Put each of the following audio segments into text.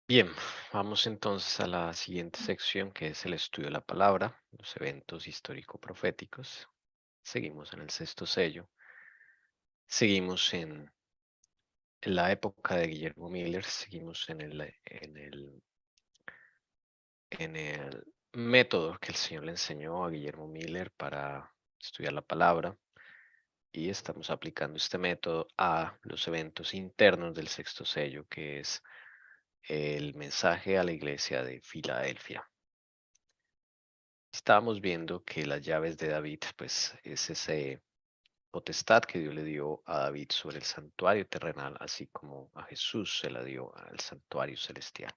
Bien, vamos entonces a la siguiente sección que es el estudio de la palabra, los eventos histórico-proféticos. Seguimos en el sexto sello. Seguimos en la época de Guillermo Miller. Seguimos en el método que el Señor le enseñó a Guillermo Miller para estudiar la palabra. Y estamos aplicando este método a los eventos internos del sexto sello, que es el mensaje a la iglesia de Filadelfia. Estábamos viendo que las llaves de David, pues es ese potestad que Dios le dio a David sobre el santuario terrenal, así como a Jesús se la dio al santuario celestial.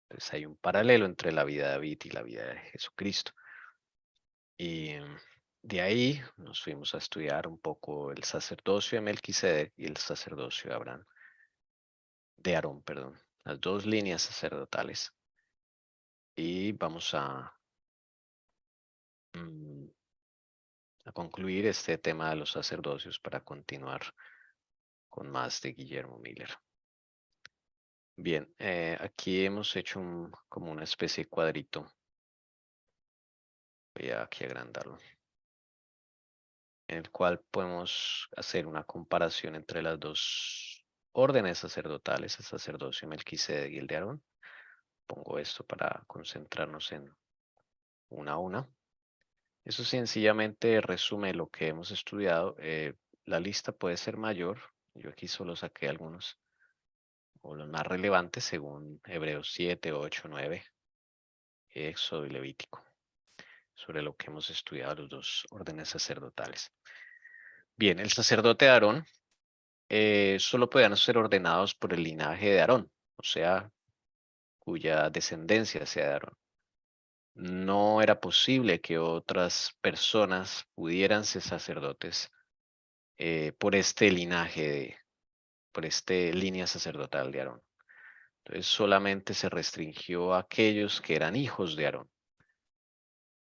Entonces hay un paralelo entre la vida de David y la vida de Jesucristo. Y de ahí nos fuimos a estudiar un poco el sacerdocio de Melquisedec y el sacerdocio de Abraham, de Aarón, perdón, las dos líneas sacerdotales. Y vamos mm, a concluir este tema de los sacerdocios para continuar con más de Guillermo Miller. Bien, aquí hemos hecho como una especie de cuadrito. Voy a aquí agrandarlo. En el cual podemos hacer una comparación entre las dos órdenes sacerdotales, el sacerdocio de Melquisedec y el de Aarón. Pongo esto para concentrarnos en una a una. Eso sencillamente resume lo que hemos estudiado. La lista puede ser mayor. Yo aquí solo saqué algunos o los más relevantes según Hebreos 7, 8, 9, Éxodo y Levítico, sobre lo que hemos estudiado los dos órdenes sacerdotales. Bien, el sacerdote de Aarón solo podían ser ordenados por el linaje de Aarón, o sea, cuya descendencia sea de Aarón. No era posible que otras personas pudieran ser sacerdotes por este linaje, por este línea sacerdotal de Aarón. Entonces solamente se restringió a aquellos que eran hijos de Aarón,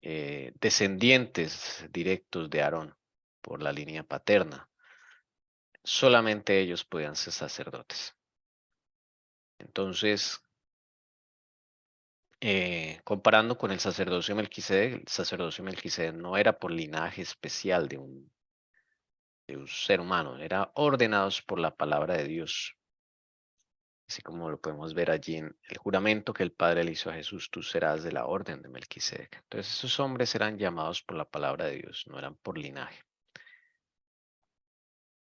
descendientes directos de Aarón por la línea paterna. Solamente ellos podían ser sacerdotes. Entonces, comparando con el sacerdocio de Melquisedec no era por linaje especial de un ser humano, era ordenados por la palabra de Dios. Así como lo podemos ver allí en el juramento que el Padre le hizo a Jesús, tú serás de la orden de Melquisedec. Entonces esos hombres eran llamados por la palabra de Dios, no eran por linaje.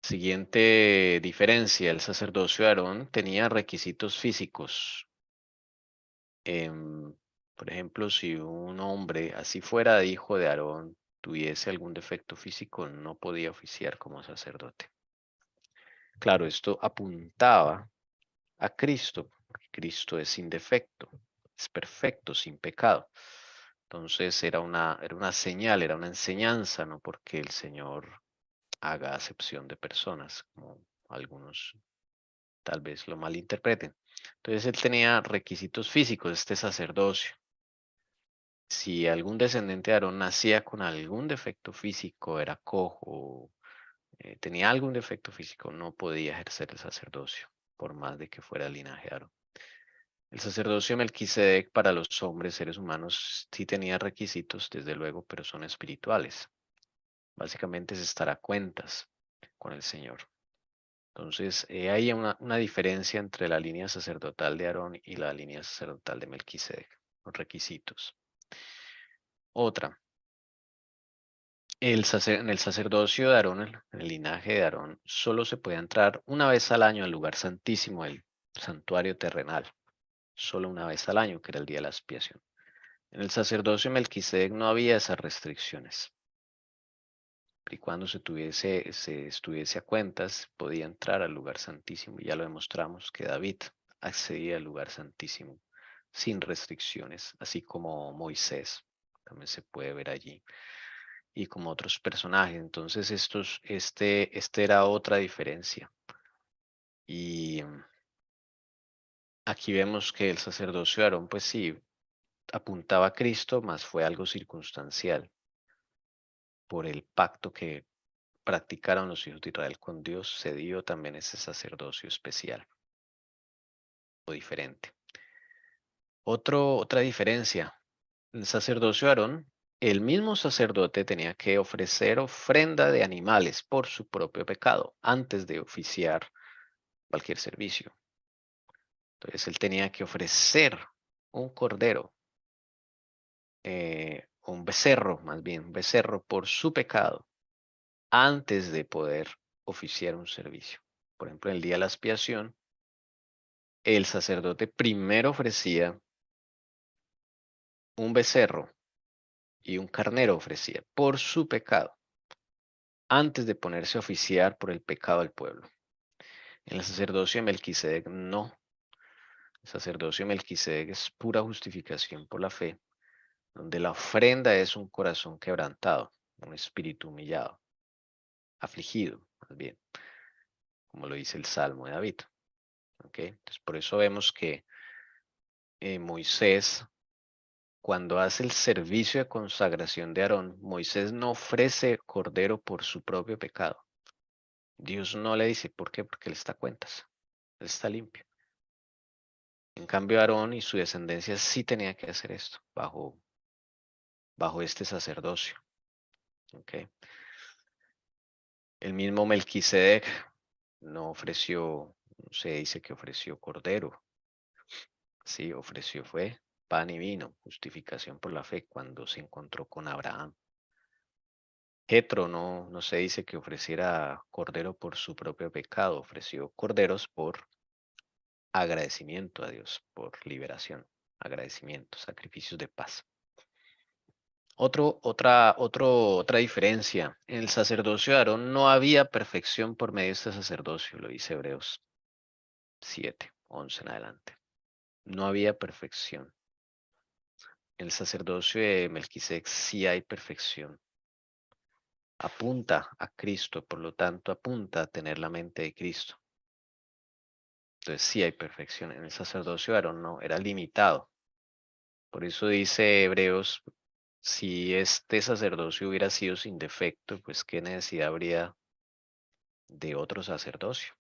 Siguiente diferencia, el sacerdocio de Aarón tenía requisitos físicos. Em, por ejemplo, si un hombre, así fuera hijo de Aarón, tuviese algún defecto físico, no podía oficiar como sacerdote. Claro, esto apuntaba a Cristo, porque Cristo es sin defecto, es perfecto, sin pecado. Entonces era una señal, era una enseñanza, no porque el Señor haga acepción de personas, como algunos tal vez lo malinterpreten. Entonces él tenía requisitos físicos, este sacerdocio. Si algún descendiente de Aarón nacía con algún defecto físico, era cojo, tenía algún defecto físico, no podía ejercer el sacerdocio, por más de que fuera el linaje de Aarón. El sacerdocio de Melquisedec para los hombres, seres humanos, sí tenía requisitos, desde luego, pero son espirituales. Básicamente es estar a cuentas con el Señor. Entonces, hay una diferencia entre la línea sacerdotal de Aarón y la línea sacerdotal de Melquisedec, los requisitos. Otra, en el sacerdocio de Aarón, en el linaje de Aarón, solo se puede entrar una vez al año al lugar santísimo del santuario terrenal, solo una vez al año, que era el día de la expiación. En el sacerdocio de Melquisedec no había esas restricciones. Y cuando se estuviese a cuentas, podía entrar al lugar santísimo. Y ya lo demostramos que David accedía al lugar santísimo sin restricciones, así como Moisés, también se puede ver allí, y como otros personajes. Entonces, este era otra diferencia. Y aquí vemos que el sacerdocio de Aarón, pues sí, apuntaba a Cristo, mas fue algo circunstancial por el pacto que practicaron los hijos de Israel con Dios, se dio también ese sacerdocio especial o diferente. Otra diferencia. El sacerdocio de Aarón, el mismo sacerdote tenía que ofrecer ofrenda de animales por su propio pecado antes de oficiar cualquier servicio. Entonces él tenía que ofrecer un cordero, un becerro, más bien, un becerro por su pecado antes de poder oficiar un servicio. Por ejemplo, en el día de la expiación, el sacerdote primero ofrecía un becerro y un carnero ofrecía por su pecado antes de ponerse a oficiar por el pecado del pueblo. En el sacerdocio de Melquisedec no. El sacerdocio de Melquisedec es pura justificación por la fe, donde la ofrenda es un corazón quebrantado, un espíritu humillado, afligido, más bien, como lo dice el Salmo de David. ¿Ok? Entonces, por eso vemos que Moisés, cuando hace el servicio de consagración de Aarón, Moisés no ofrece cordero por su propio pecado. Dios no le dice, ¿por qué? Porque él está a cuentas, él está limpio. En cambio, Aarón y su descendencia sí tenía que hacer esto bajo este sacerdocio. ¿Ok? El mismo Melquisedec no ofreció, se dice que ofreció cordero. Sí, ofreció fue pan y vino, justificación por la fe cuando se encontró con Abraham. Jetro no se dice que ofreciera cordero por su propio pecado, ofreció corderos por agradecimiento a Dios, por liberación, agradecimiento, sacrificios de paz. Otra diferencia. En el sacerdocio de Aarón no había perfección por medio de este sacerdocio, lo dice Hebreos 7, 11 en adelante. No había perfección. En el sacerdocio de Melquisedec sí hay perfección. Apunta a Cristo, por lo tanto apunta a tener la mente de Cristo. Entonces sí hay perfección. En el sacerdocio de Aarón no, era limitado. Por eso dice Hebreos, si este sacerdocio hubiera sido sin defecto, pues qué necesidad habría de otro sacerdocio.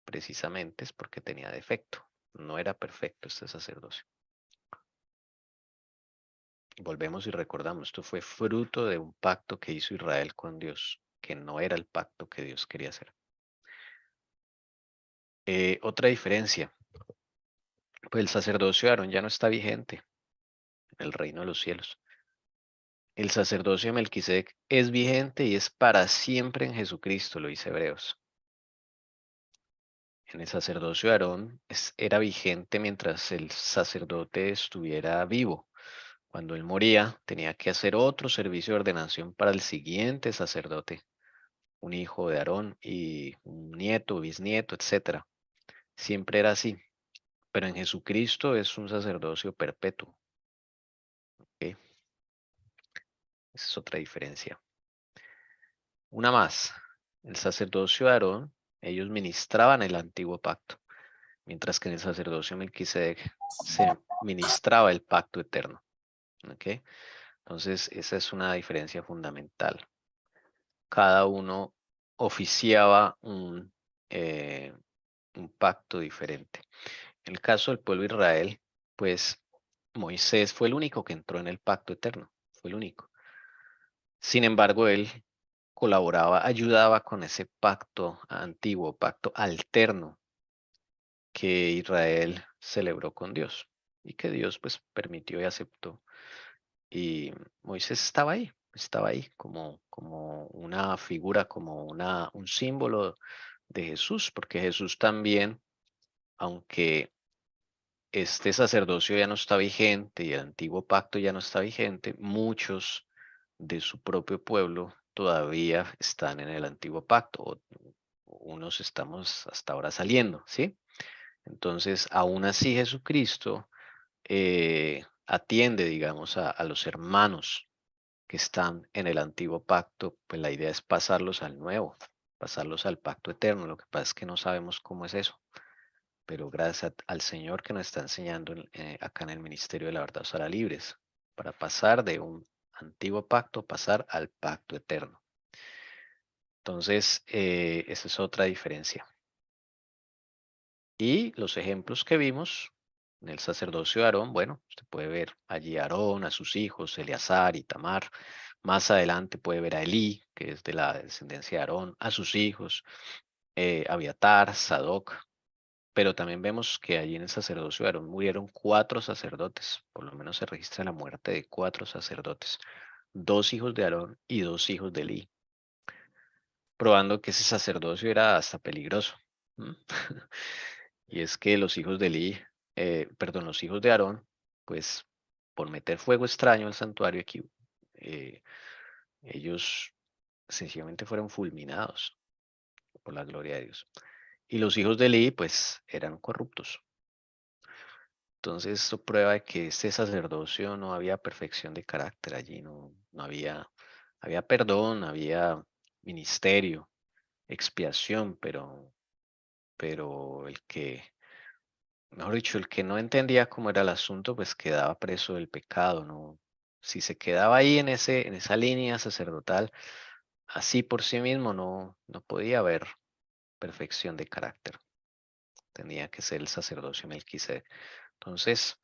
Precisamente es porque tenía defecto. No era perfecto este sacerdocio. Volvemos y recordamos, esto fue fruto de un pacto que hizo Israel con Dios, que no era el pacto que Dios quería hacer. Otra diferencia, pues el sacerdocio de Aarón ya no está vigente en el reino de los cielos. El sacerdocio de Melquisedec es vigente y es para siempre en Jesucristo, lo dice Hebreos. En el sacerdocio de Aarón era vigente mientras el sacerdote estuviera vivo. Cuando él moría, tenía que hacer otro servicio de ordenación para el siguiente sacerdote, un hijo de Aarón y un nieto, bisnieto, etcétera. Siempre era así. Pero en Jesucristo es un sacerdocio perpetuo. ¿Ok? Esa es otra diferencia. Una más. El sacerdocio de Aarón, ellos ministraban el antiguo pacto, mientras que en el sacerdocio Melquisedec se ministraba el pacto eterno. ¿Ok? Entonces, esa es una diferencia fundamental. Cada uno oficiaba un pacto diferente. En el caso del pueblo de Israel, pues Moisés fue el único que entró en el pacto eterno, fue el único. Sin embargo, él colaboraba, ayudaba con ese pacto antiguo, pacto alterno que Israel celebró con Dios y que Dios pues permitió y aceptó. Y Moisés estaba ahí como una figura, como un símbolo de Jesús, porque Jesús también, aunque este sacerdocio ya no está vigente y el antiguo pacto ya no está vigente, muchos de su propio pueblo todavía están en el antiguo pacto, o unos estamos hasta ahora saliendo, ¿sí? Entonces, aún así Jesucristo atiende, digamos, a los hermanos que están en el antiguo pacto, pues la idea es pasarlos al nuevo, pasarlos al pacto eterno. Lo que pasa es que no sabemos cómo es eso, pero gracias al Señor que nos está enseñando acá en el Ministerio de la Verdad Será Libres, para pasar de un antiguo pacto, pasar al pacto eterno. Entonces, esa es otra diferencia. Y los ejemplos que vimos En el sacerdocio de Aarón, bueno, usted puede ver allí a Aarón, a sus hijos, Eleazar y Tamar. Más adelante puede ver a Elí, que es de la descendencia de Aarón, a sus hijos, Abiatar, Sadoc. Pero también vemos que allí en el sacerdocio de Aarón murieron 4 sacerdotes. Por lo menos se registra la muerte de 4 sacerdotes. 2 hijos de Aarón y 2 hijos de Elí, probando que ese sacerdocio era hasta peligroso. ¿M? Y es que los hijos de Elí, perdón, los hijos de Aarón, pues por meter fuego extraño al santuario aquí, eh, ellos sencillamente fueron fulminados por la gloria de Dios. Y los hijos de Elí, pues eran corruptos. Entonces, esto prueba de que este sacerdocio no había perfección de carácter allí, no había perdón, había ministerio, expiación, pero mejor dicho, el que no entendía cómo era el asunto, pues quedaba preso del pecado, ¿no? Si se quedaba ahí en esa línea sacerdotal, así por sí mismo, no podía haber perfección de carácter. Tenía que ser el sacerdocio Melquisedec. Entonces,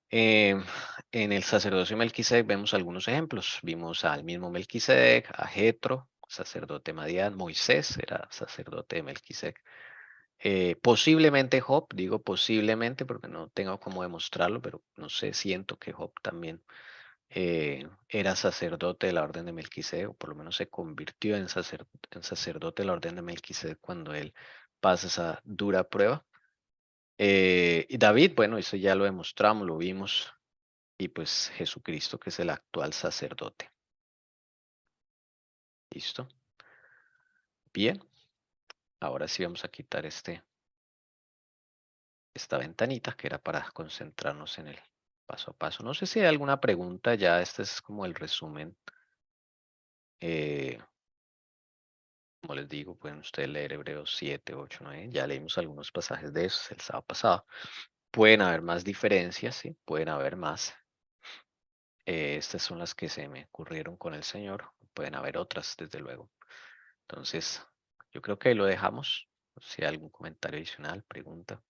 em, en el sacerdocio Melquisedec vemos algunos ejemplos. Vimos al mismo Melquisedec, a Jetro, sacerdote Madián, Moisés era sacerdote de Melquisedec. Posiblemente Job, digo posiblemente porque no tengo cómo demostrarlo, pero no sé, siento que Job también era sacerdote de la orden de Melquisedec, o por lo menos se convirtió en sacerdote de la orden de Melquisedec cuando él pasa esa dura prueba. Y David, bueno, eso ya lo demostramos, lo vimos, y pues Jesucristo, que es el actual sacerdote. ¿Listo? Bien, ahora sí vamos a quitar esta ventanita que era para concentrarnos en el paso a paso. No sé si hay alguna pregunta, ya este es como el resumen. Eh, Como les digo, pueden ustedes leer Hebreos 7, 8, 9. Ya leímos algunos pasajes de esos el sábado pasado. Pueden haber más diferencias, sí, pueden haber más. Estas son las que se me ocurrieron con el Señor. Pueden haber otras, desde luego. Entonces, yo creo que ahí lo dejamos. Si hay algún comentario adicional, pregunta.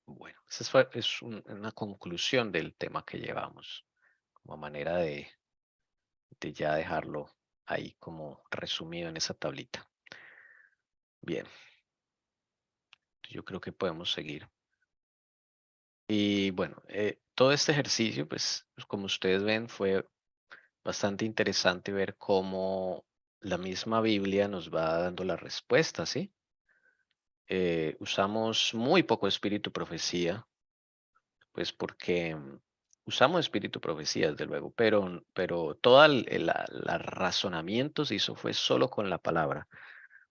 Bueno, es una conclusión del tema que llevamos, como manera de ya dejarlo ahí como resumido en esa tablita. Bien, yo creo que podemos seguir. Y bueno, todo este ejercicio, pues como ustedes ven, fue bastante interesante ver cómo la misma Biblia nos va dando la respuesta, ¿sí? Usamos muy poco espíritu profecía, pues porque usamos espíritu profecía, desde luego, pero todo el razonamiento se hizo fue solo con la palabra,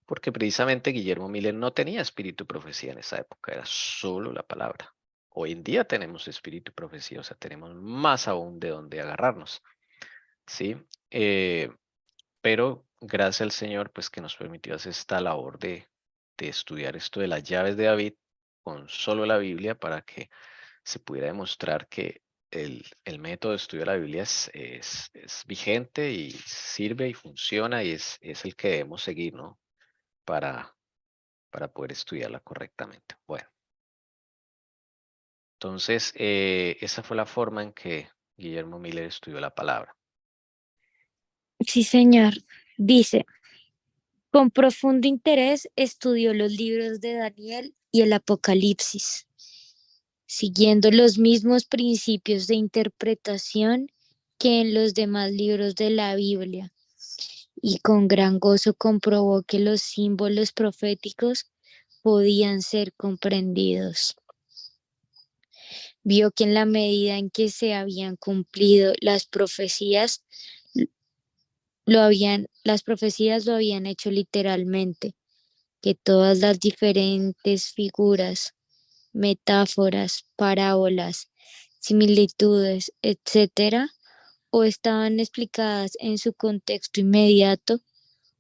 porque precisamente Guillermo Miller no tenía espíritu profecía en esa época, era solo la palabra. Hoy en día tenemos espíritu profecía, o sea, tenemos más aún de donde agarrarnos, ¿sí? Eh, pero gracias al Señor, pues que nos permitió hacer esta labor de estudiar esto de las llaves de David con solo la Biblia para que se pudiera demostrar que el método de estudio de la Biblia es vigente y sirve y funciona y es el que debemos seguir, ¿no? Para, para poder estudiarla correctamente. Bueno, entonces esa fue la forma en que Guillermo Miller estudió la palabra. Sí, señor. Dice, con profundo interés estudió los libros de Daniel y el Apocalipsis, siguiendo los mismos principios de interpretación que en los demás libros de la Biblia, y con gran gozo comprobó que los símbolos proféticos podían ser comprendidos. Vio que en la medida en que se habían cumplido las profecías, las profecías lo habían hecho literalmente, que todas las diferentes figuras, metáforas, parábolas, similitudes, etcétera, o estaban explicadas en su contexto inmediato,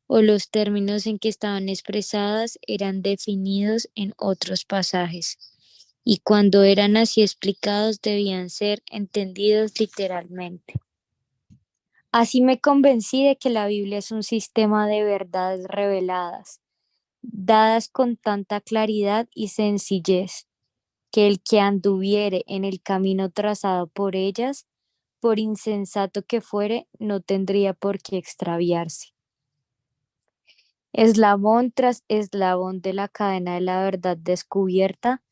o los términos en que estaban expresadas eran definidos en otros pasajes, y cuando eran así explicados debían ser entendidos literalmente. Así me convencí de que la Biblia es un sistema de verdades reveladas, dadas con tanta claridad y sencillez, que el que anduviere en el camino trazado por ellas, por insensato que fuere, no tendría por qué extraviarse. Eslabón tras eslabón de la cadena de la verdad descubierta,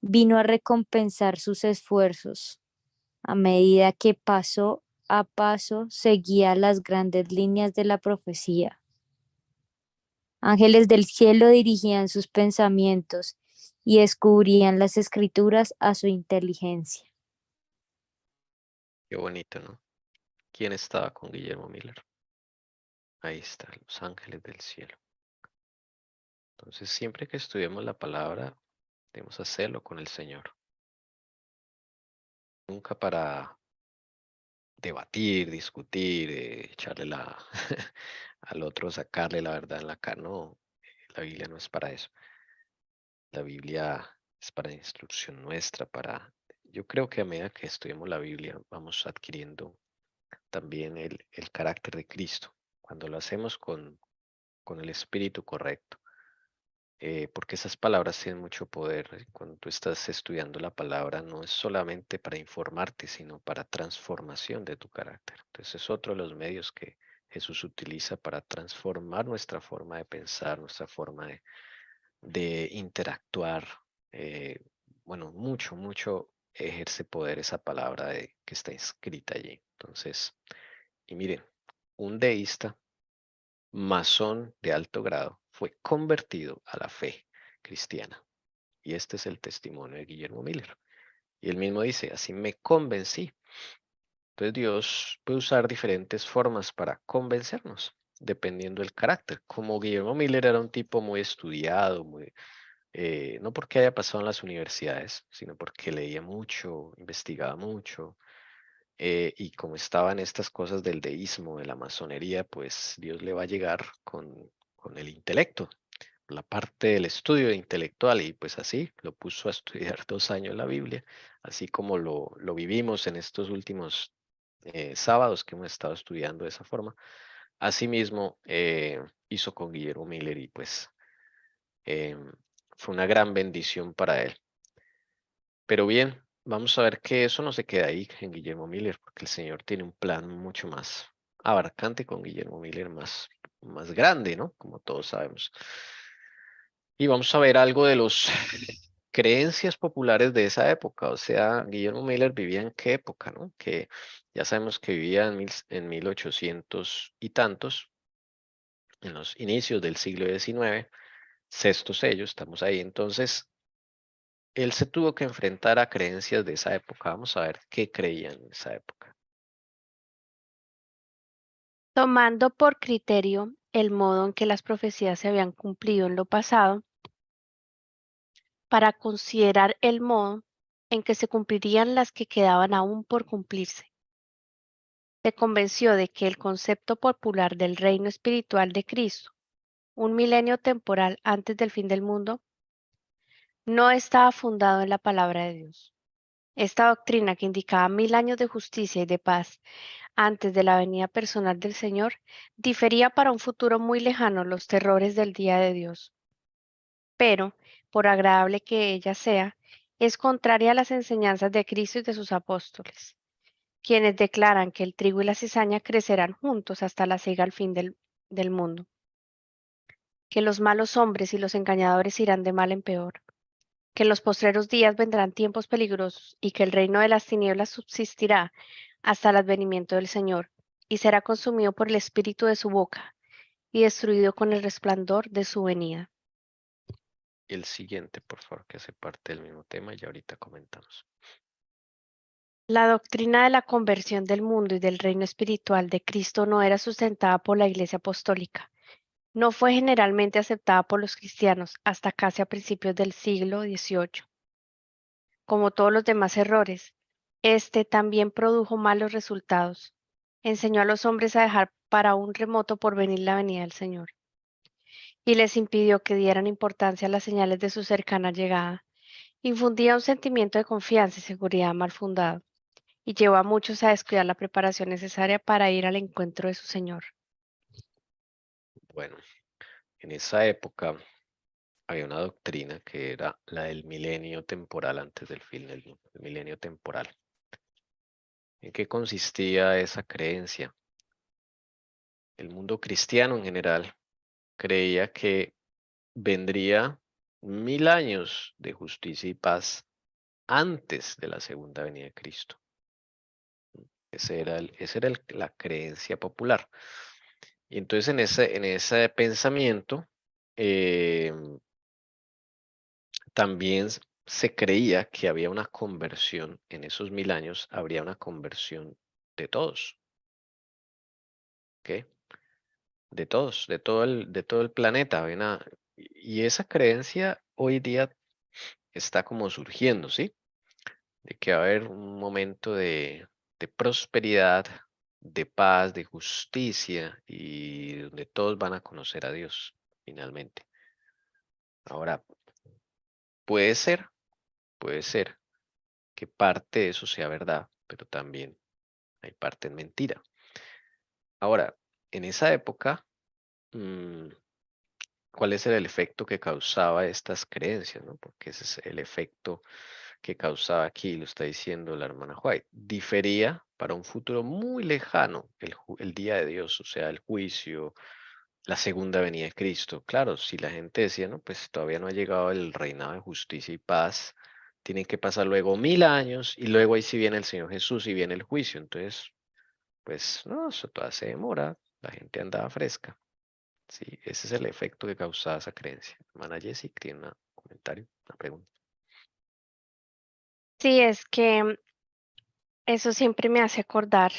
vino a recompensar sus esfuerzos, a medida que paso a paso seguía las grandes líneas de la profecía. Ángeles del cielo dirigían sus pensamientos y descubrían las escrituras a su inteligencia. Qué bonito, ¿no? ¿Quién estaba con Guillermo Miller? Ahí está, los ángeles del cielo. Entonces, siempre que estudiemos la palabra, debemos hacerlo con el Señor. Nunca para debatir, discutir, echarle la al otro, sacarle la verdad en la cara. No, la Biblia no es para eso. La Biblia es para instrucción nuestra, yo creo que a medida que estudiamos la Biblia vamos adquiriendo también el carácter de Cristo, cuando lo hacemos con el espíritu correcto. Porque esas palabras tienen mucho poder. Cuando tú estás estudiando la palabra, no es solamente para informarte, sino para transformación de tu carácter. Entonces es otro de los medios que Jesús utiliza para transformar nuestra forma de pensar, nuestra forma de interactuar. eh, bueno, mucho ejerce poder esa palabra que está escrita allí. Entonces, y miren, un deísta masón de alto grado, fue convertido a la fe cristiana. Y este es el testimonio de Guillermo Miller. Y él mismo dice, así me convencí. Entonces Dios puede usar diferentes formas para convencernos, dependiendo del carácter. Como Guillermo Miller era un tipo muy estudiado, no porque haya pasado en las universidades, sino porque leía mucho, investigaba mucho, y como estaba en estas cosas del deísmo, de la masonería, pues Dios le va a llegar con el intelecto, la parte del estudio intelectual, y pues así lo puso a estudiar 2 años la Biblia, así como lo vivimos en estos últimos sábados que hemos estado estudiando de esa forma. Asimismo, hizo con Guillermo Miller y pues em, fue una gran bendición para él. Pero bien, vamos a ver que eso no se queda ahí en Guillermo Miller, porque el Señor tiene un plan mucho más abarcante con Guillermo Miller, más grande, ¿no? Como todos sabemos. Y vamos a ver algo de los creencias populares de esa época. O sea, Guillermo Miller vivía en qué época, ¿no? Que ya sabemos que vivía en 1800 y tantos, en los inicios del siglo XIX, sexto sello, estamos ahí. Entonces, él se tuvo que enfrentar a creencias de esa época. Vamos a ver qué creían en esa época. Tomando por criterio el modo en que las profecías se habían cumplido en lo pasado, para considerar el modo en que se cumplirían las que quedaban aún por cumplirse. Se convenció de que el concepto popular del reino espiritual de Cristo, un milenio temporal antes del fin del mundo, no estaba fundado en la palabra de Dios. Esta doctrina, que indicaba 1000 años de justicia y de paz antes de la venida personal del Señor, difería para un futuro muy lejano los terrores del día de Dios. Pero, por agradable que ella sea, es contraria a las enseñanzas de Cristo y de sus apóstoles, quienes declaran que el trigo y la cizaña crecerán juntos hasta la siega al fin del mundo, que los malos hombres y los engañadores irán de mal en peor, que en los postreros días vendrán tiempos peligrosos y que el reino de las tinieblas subsistirá hasta el advenimiento del Señor y será consumido por el espíritu de su boca y destruido con el resplandor de su venida. El siguiente, por favor, que hace parte del mismo tema y ahorita comentamos. La doctrina de la conversión del mundo y del reino espiritual de Cristo no era sustentada por la Iglesia Apostólica. No fue generalmente aceptada por los cristianos hasta casi a principios del siglo XVIII. Como todos los demás errores, este también produjo malos resultados. Enseñó a los hombres a dejar para un remoto porvenir la venida del Señor y les impidió que dieran importancia a las señales de su cercana llegada. Infundía un sentimiento de confianza y seguridad mal fundado y llevó a muchos a descuidar la preparación necesaria para ir al encuentro de su Señor. Bueno, en esa época había una doctrina que era la del milenio temporal antes del fin del mundo, el milenio temporal. ¿En qué consistía esa creencia? El mundo cristiano en general creía que vendría 1000 años de justicia y paz antes de la segunda venida de Cristo. Esa era la creencia popular. Y entonces en ese pensamiento eh, también se creía que había una conversión, en esos 1000 años habría una conversión de todos, ¿ok? De todos, de todo el planeta. Y esa creencia hoy día está como surgiendo, ¿sí? De que va a haber un momento de prosperidad, de paz, de justicia y donde todos van a conocer a Dios finalmente. Ahora, puede ser, puede ser que parte de eso sea verdad, pero también hay parte en mentira. Ahora, en esa época, mm, ¿cuál es el efecto que causaba estas creencias, no? Porque ese es el efecto que causaba aquí, lo está diciendo la hermana White. Difería para un futuro muy lejano el día de Dios, o sea, el juicio, la segunda venida de Cristo. Claro, si la gente decía, no, pues todavía no ha llegado el reinado de justicia y paz, tienen que pasar luego 1000 años y luego ahí sí viene el Señor Jesús y viene el juicio. Entonces, pues no, eso todavía se demora, la gente andaba fresca. Sí, ese es el efecto que causaba esa creencia. Hermana Jessie, tiene un comentario, una pregunta. Sí, es que eso siempre me hace acordar,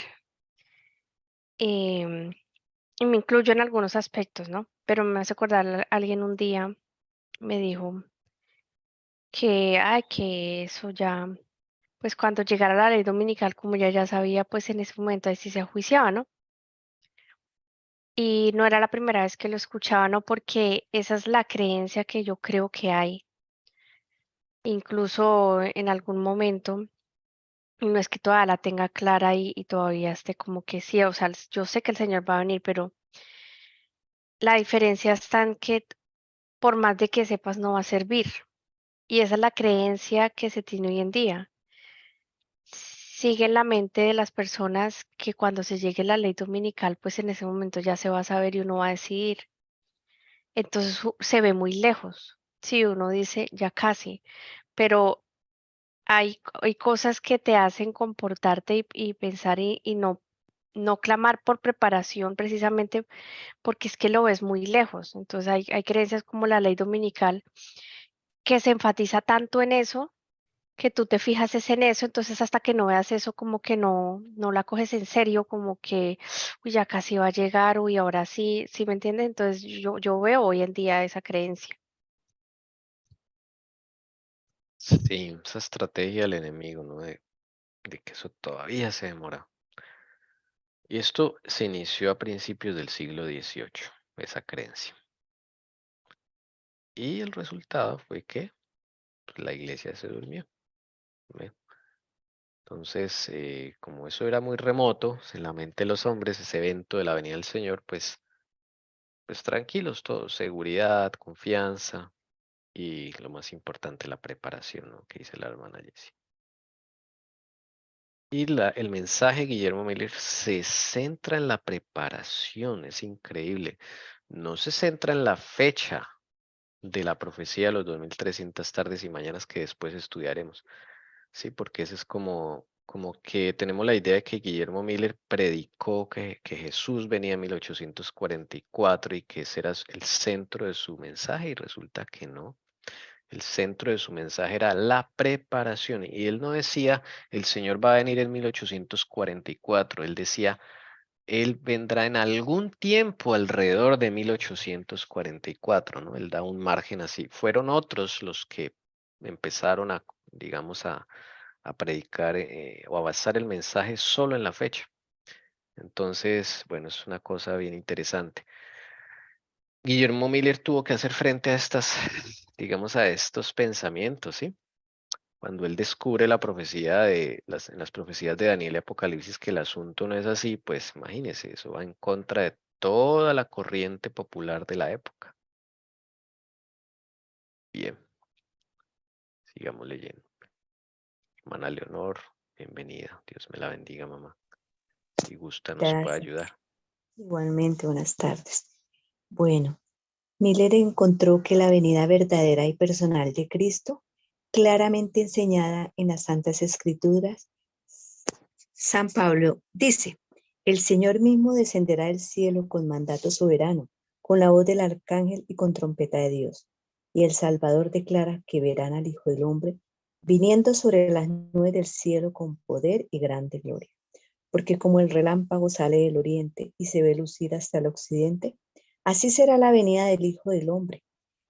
em, y me incluyo en algunos aspectos, ¿no? Pero me hace acordar alguien un día me dijo que eso ya, pues cuando llegara la ley dominical, como ya sabía, pues en ese momento ahí sí se enjuiciaba, ¿no? Y no era la primera vez que lo escuchaba, ¿no? Porque esa es la creencia que yo creo que hay. Incluso en algún momento, y no es que todavía la tenga clara y todavía esté como que sí, o sea, yo sé que el Señor va a venir, pero la diferencia está en que por más de que sepas no va a servir. Y esa es la creencia que se tiene hoy en día. Sigue en la mente de las personas que cuando se llegue la ley dominical, pues en ese momento ya se va a saber y uno va a decidir. Entonces se ve muy lejos. Sí, uno dice ya casi, pero hay cosas que te hacen comportarte y pensar y no clamar por preparación precisamente porque es que lo ves muy lejos. Entonces hay creencias como la ley dominical que se enfatiza tanto en eso que tú te fijas es en eso, entonces hasta que no veas eso como que no la coges en serio, como que uy, ya casi va a llegar, uy, ahora sí, ¿sí me entiendes? Entonces yo veo hoy en día esa creencia. Sí, esa estrategia del enemigo, ¿no? De que eso todavía se demora. Y esto se inició a principios del siglo XVIII, esa creencia. Y el resultado fue que pues, la iglesia se durmió. ¿Ve? Entonces, como eso era muy remoto, en la mente de los hombres, ese evento de la venida del Señor, pues tranquilos todos, seguridad, confianza y lo más importante, la preparación, ¿no? Que dice la hermana Jessie. Y el mensaje de Guillermo Miller se centra en la preparación, es increíble. No se centra en la fecha de la profecía de los 2300 tardes y mañanas que después estudiaremos. Sí, porque eso es como que tenemos la idea de que Guillermo Miller predicó que Jesús venía en 1844 y que ese era el centro de su mensaje y resulta que no. El centro de su mensaje era la preparación. Y él no decía, el Señor va a venir en 1844. Él decía, Él vendrá en algún tiempo alrededor de 1844, ¿no? Él da un margen así. Fueron otros los que empezaron a, digamos, a predicar o a basar el mensaje solo en la fecha. Entonces, bueno, es una cosa bien interesante. Guillermo Miller tuvo que hacer frente a estas, digamos, a estos pensamientos, ¿sí? Cuando él descubre la profecía en las profecías de Daniel y Apocalipsis que el asunto no es así, pues imagínese, eso va en contra de toda la corriente popular de la época. Bien, sigamos leyendo. Hermana Leonor, bienvenida. Dios me la bendiga, mamá. Si gusta, nos puede Gracias. ayudar. Igualmente, buenas tardes. Bueno, Miller encontró que la venida verdadera y personal de Cristo, claramente enseñada en las Santas Escrituras, San Pablo dice, el Señor mismo descenderá del cielo con mandato soberano, con la voz del arcángel y con trompeta de Dios. Y el Salvador declara que verán al Hijo del Hombre viniendo sobre las nubes del cielo con poder y grande gloria. Porque como el relámpago sale del oriente y se ve lucir hasta el occidente, así será la venida del Hijo del Hombre.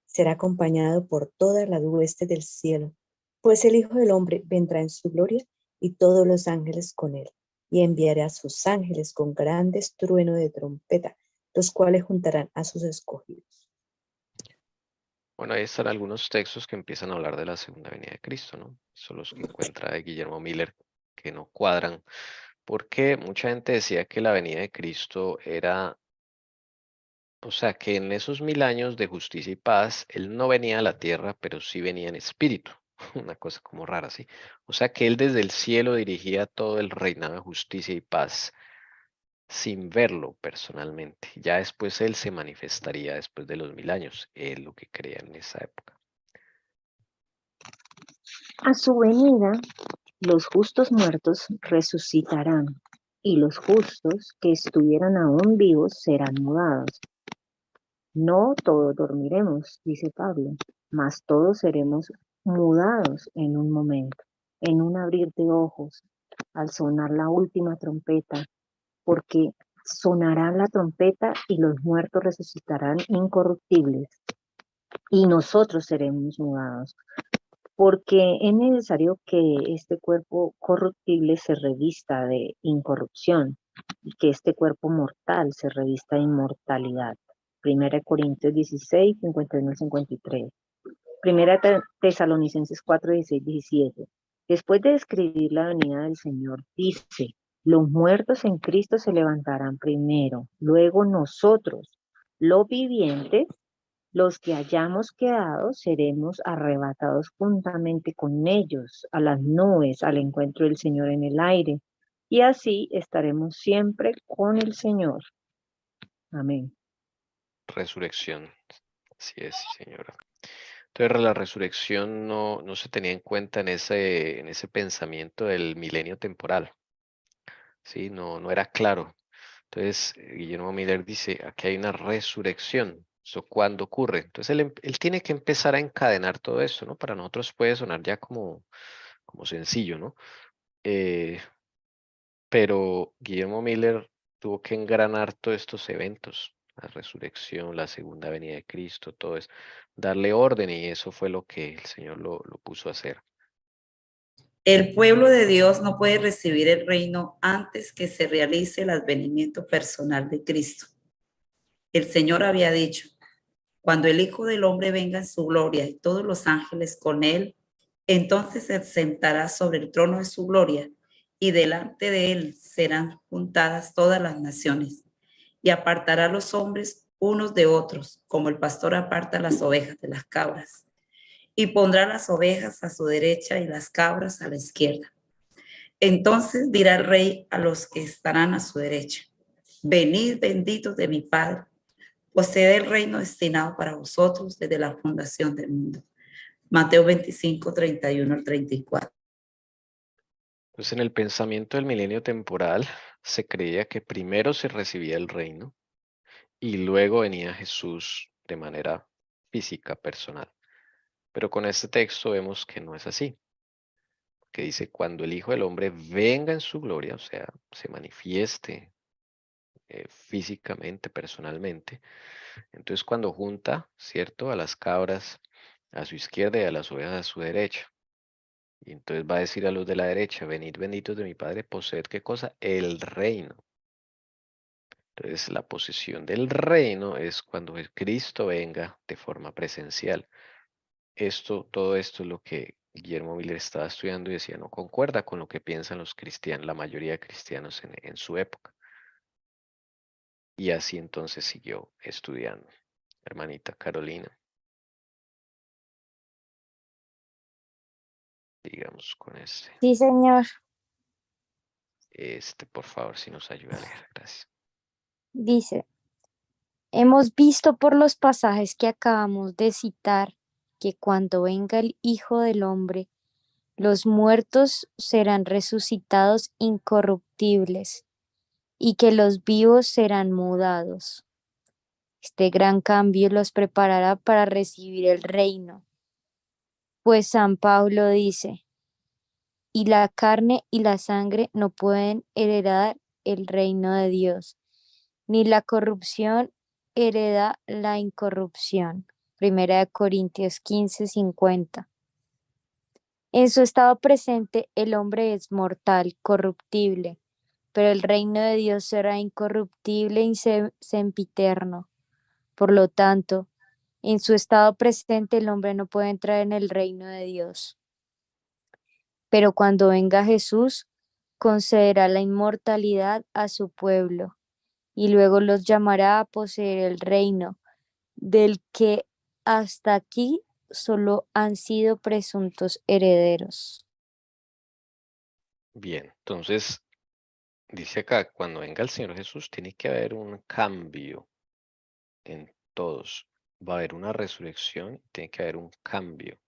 Será acompañado por todas las huestes del cielo, pues el Hijo del Hombre vendrá en su gloria y todos los ángeles con él, y enviará a sus ángeles con grandes estruendo de trompeta, los cuales juntarán a sus escogidos. Bueno, ahí están algunos textos que empiezan a hablar de la segunda venida de Cristo, ¿no? Son los que encuentra Guillermo Miller que no cuadran, porque mucha gente decía que la venida de Cristo era, o sea, que en esos 1000 años de justicia y paz, Él no venía a la tierra, pero sí venía en espíritu. Una cosa como rara, ¿sí? O sea, que Él desde el cielo dirigía todo el reinado de justicia y paz sin verlo personalmente. Ya después Él se manifestaría después de los 1000 años, es lo que creía en esa época. A su venida, los justos muertos resucitarán, y los justos que estuvieran aún vivos serán mudados. No todos dormiremos, dice Pablo, mas todos seremos mudados en un momento, en un abrir de ojos, al sonar la última trompeta, porque sonará la trompeta y los muertos resucitarán incorruptibles, y nosotros seremos mudados. Porque es necesario que este cuerpo corruptible se revista de incorrupción y que este cuerpo mortal se revista de inmortalidad. 1 Corintios 16, 51 al 53. Primera Tesalonicenses 4, 16, 17. Después de describir la venida del Señor, dice, los muertos en Cristo se levantarán primero, luego nosotros, los vivientes, los que hayamos quedado seremos arrebatados juntamente con ellos a las nubes al encuentro del Señor en el aire, y así estaremos siempre con el Señor. Amén. Resurrección. Así es, sí, señora. Entonces la resurrección no se tenía en cuenta en ese pensamiento del milenio temporal. Sí, no era claro. Entonces, Guillermo Miller dice, aquí hay una resurrección. ¿Eso cuándo ocurre? Entonces, él tiene que empezar a encadenar todo eso, ¿no? Para nosotros puede sonar ya como sencillo, ¿no? Eh, pero Guillermo Miller tuvo que engranar todos estos eventos, la resurrección, la segunda venida de Cristo, todo eso, darle orden y eso fue lo que el Señor lo puso a hacer. El pueblo de Dios no puede recibir el reino antes que se realice el advenimiento personal de Cristo. El Señor había dicho, cuando el Hijo del Hombre venga en su gloria y todos los ángeles con él, entonces se sentará sobre el trono de su gloria y delante de él serán juntadas todas las naciones y apartará a los hombres unos de otros, como el pastor aparta las ovejas de las cabras, y pondrá las ovejas a su derecha y las cabras a la izquierda. Entonces dirá el rey a los que estarán a su derecha, venid benditos de mi Padre, poseed el reino destinado para vosotros desde la fundación del mundo. Mateo 25, 31 al 34. Entonces, en el pensamiento del milenio temporal, se creía que primero se recibía el reino y luego venía Jesús de manera física, personal. Pero con este texto vemos que no es así, que dice, cuando el Hijo del Hombre venga en su gloria, o sea, se manifieste físicamente, personalmente, entonces cuando junta, ¿cierto?, a las cabras a su izquierda y a las ovejas a su derecha. Y entonces va a decir a los de la derecha, venid benditos de mi Padre, poseed ¿qué cosa? El reino. Entonces la posesión del reino es cuando el Cristo venga de forma presencial. Todo esto es lo que Guillermo Miller estaba estudiando y decía, no concuerda con lo que piensan los cristianos, la mayoría de cristianos en su época. Y así entonces siguió estudiando. Hermanita Carolina. sigamos con este. Sí, señor. Por favor, si nos ayuda a leer. Gracias. Dice, hemos visto por los pasajes que acabamos de citar que cuando venga el Hijo del Hombre, los muertos serán resucitados incorruptibles y que los vivos serán mudados. Este gran cambio los preparará para recibir el reino. Pues San Pablo dice, y la carne y la sangre no pueden heredar el reino de Dios, ni la corrupción hereda la incorrupción. Primera de Corintios 15:50. En su estado presente, el hombre es mortal, corruptible, pero el reino de Dios será incorruptible y sempiterno. Por lo tanto, en su estado presente, el hombre no puede entrar en el reino de Dios. Pero cuando venga Jesús, concederá la inmortalidad a su pueblo y luego los llamará a poseer el reino, del que hasta aquí solo han sido presuntos herederos. Bien, entonces dice acá, cuando venga el Señor Jesús, tiene que haber un cambio en todos. Va a haber una resurrección, tiene que haber un cambio.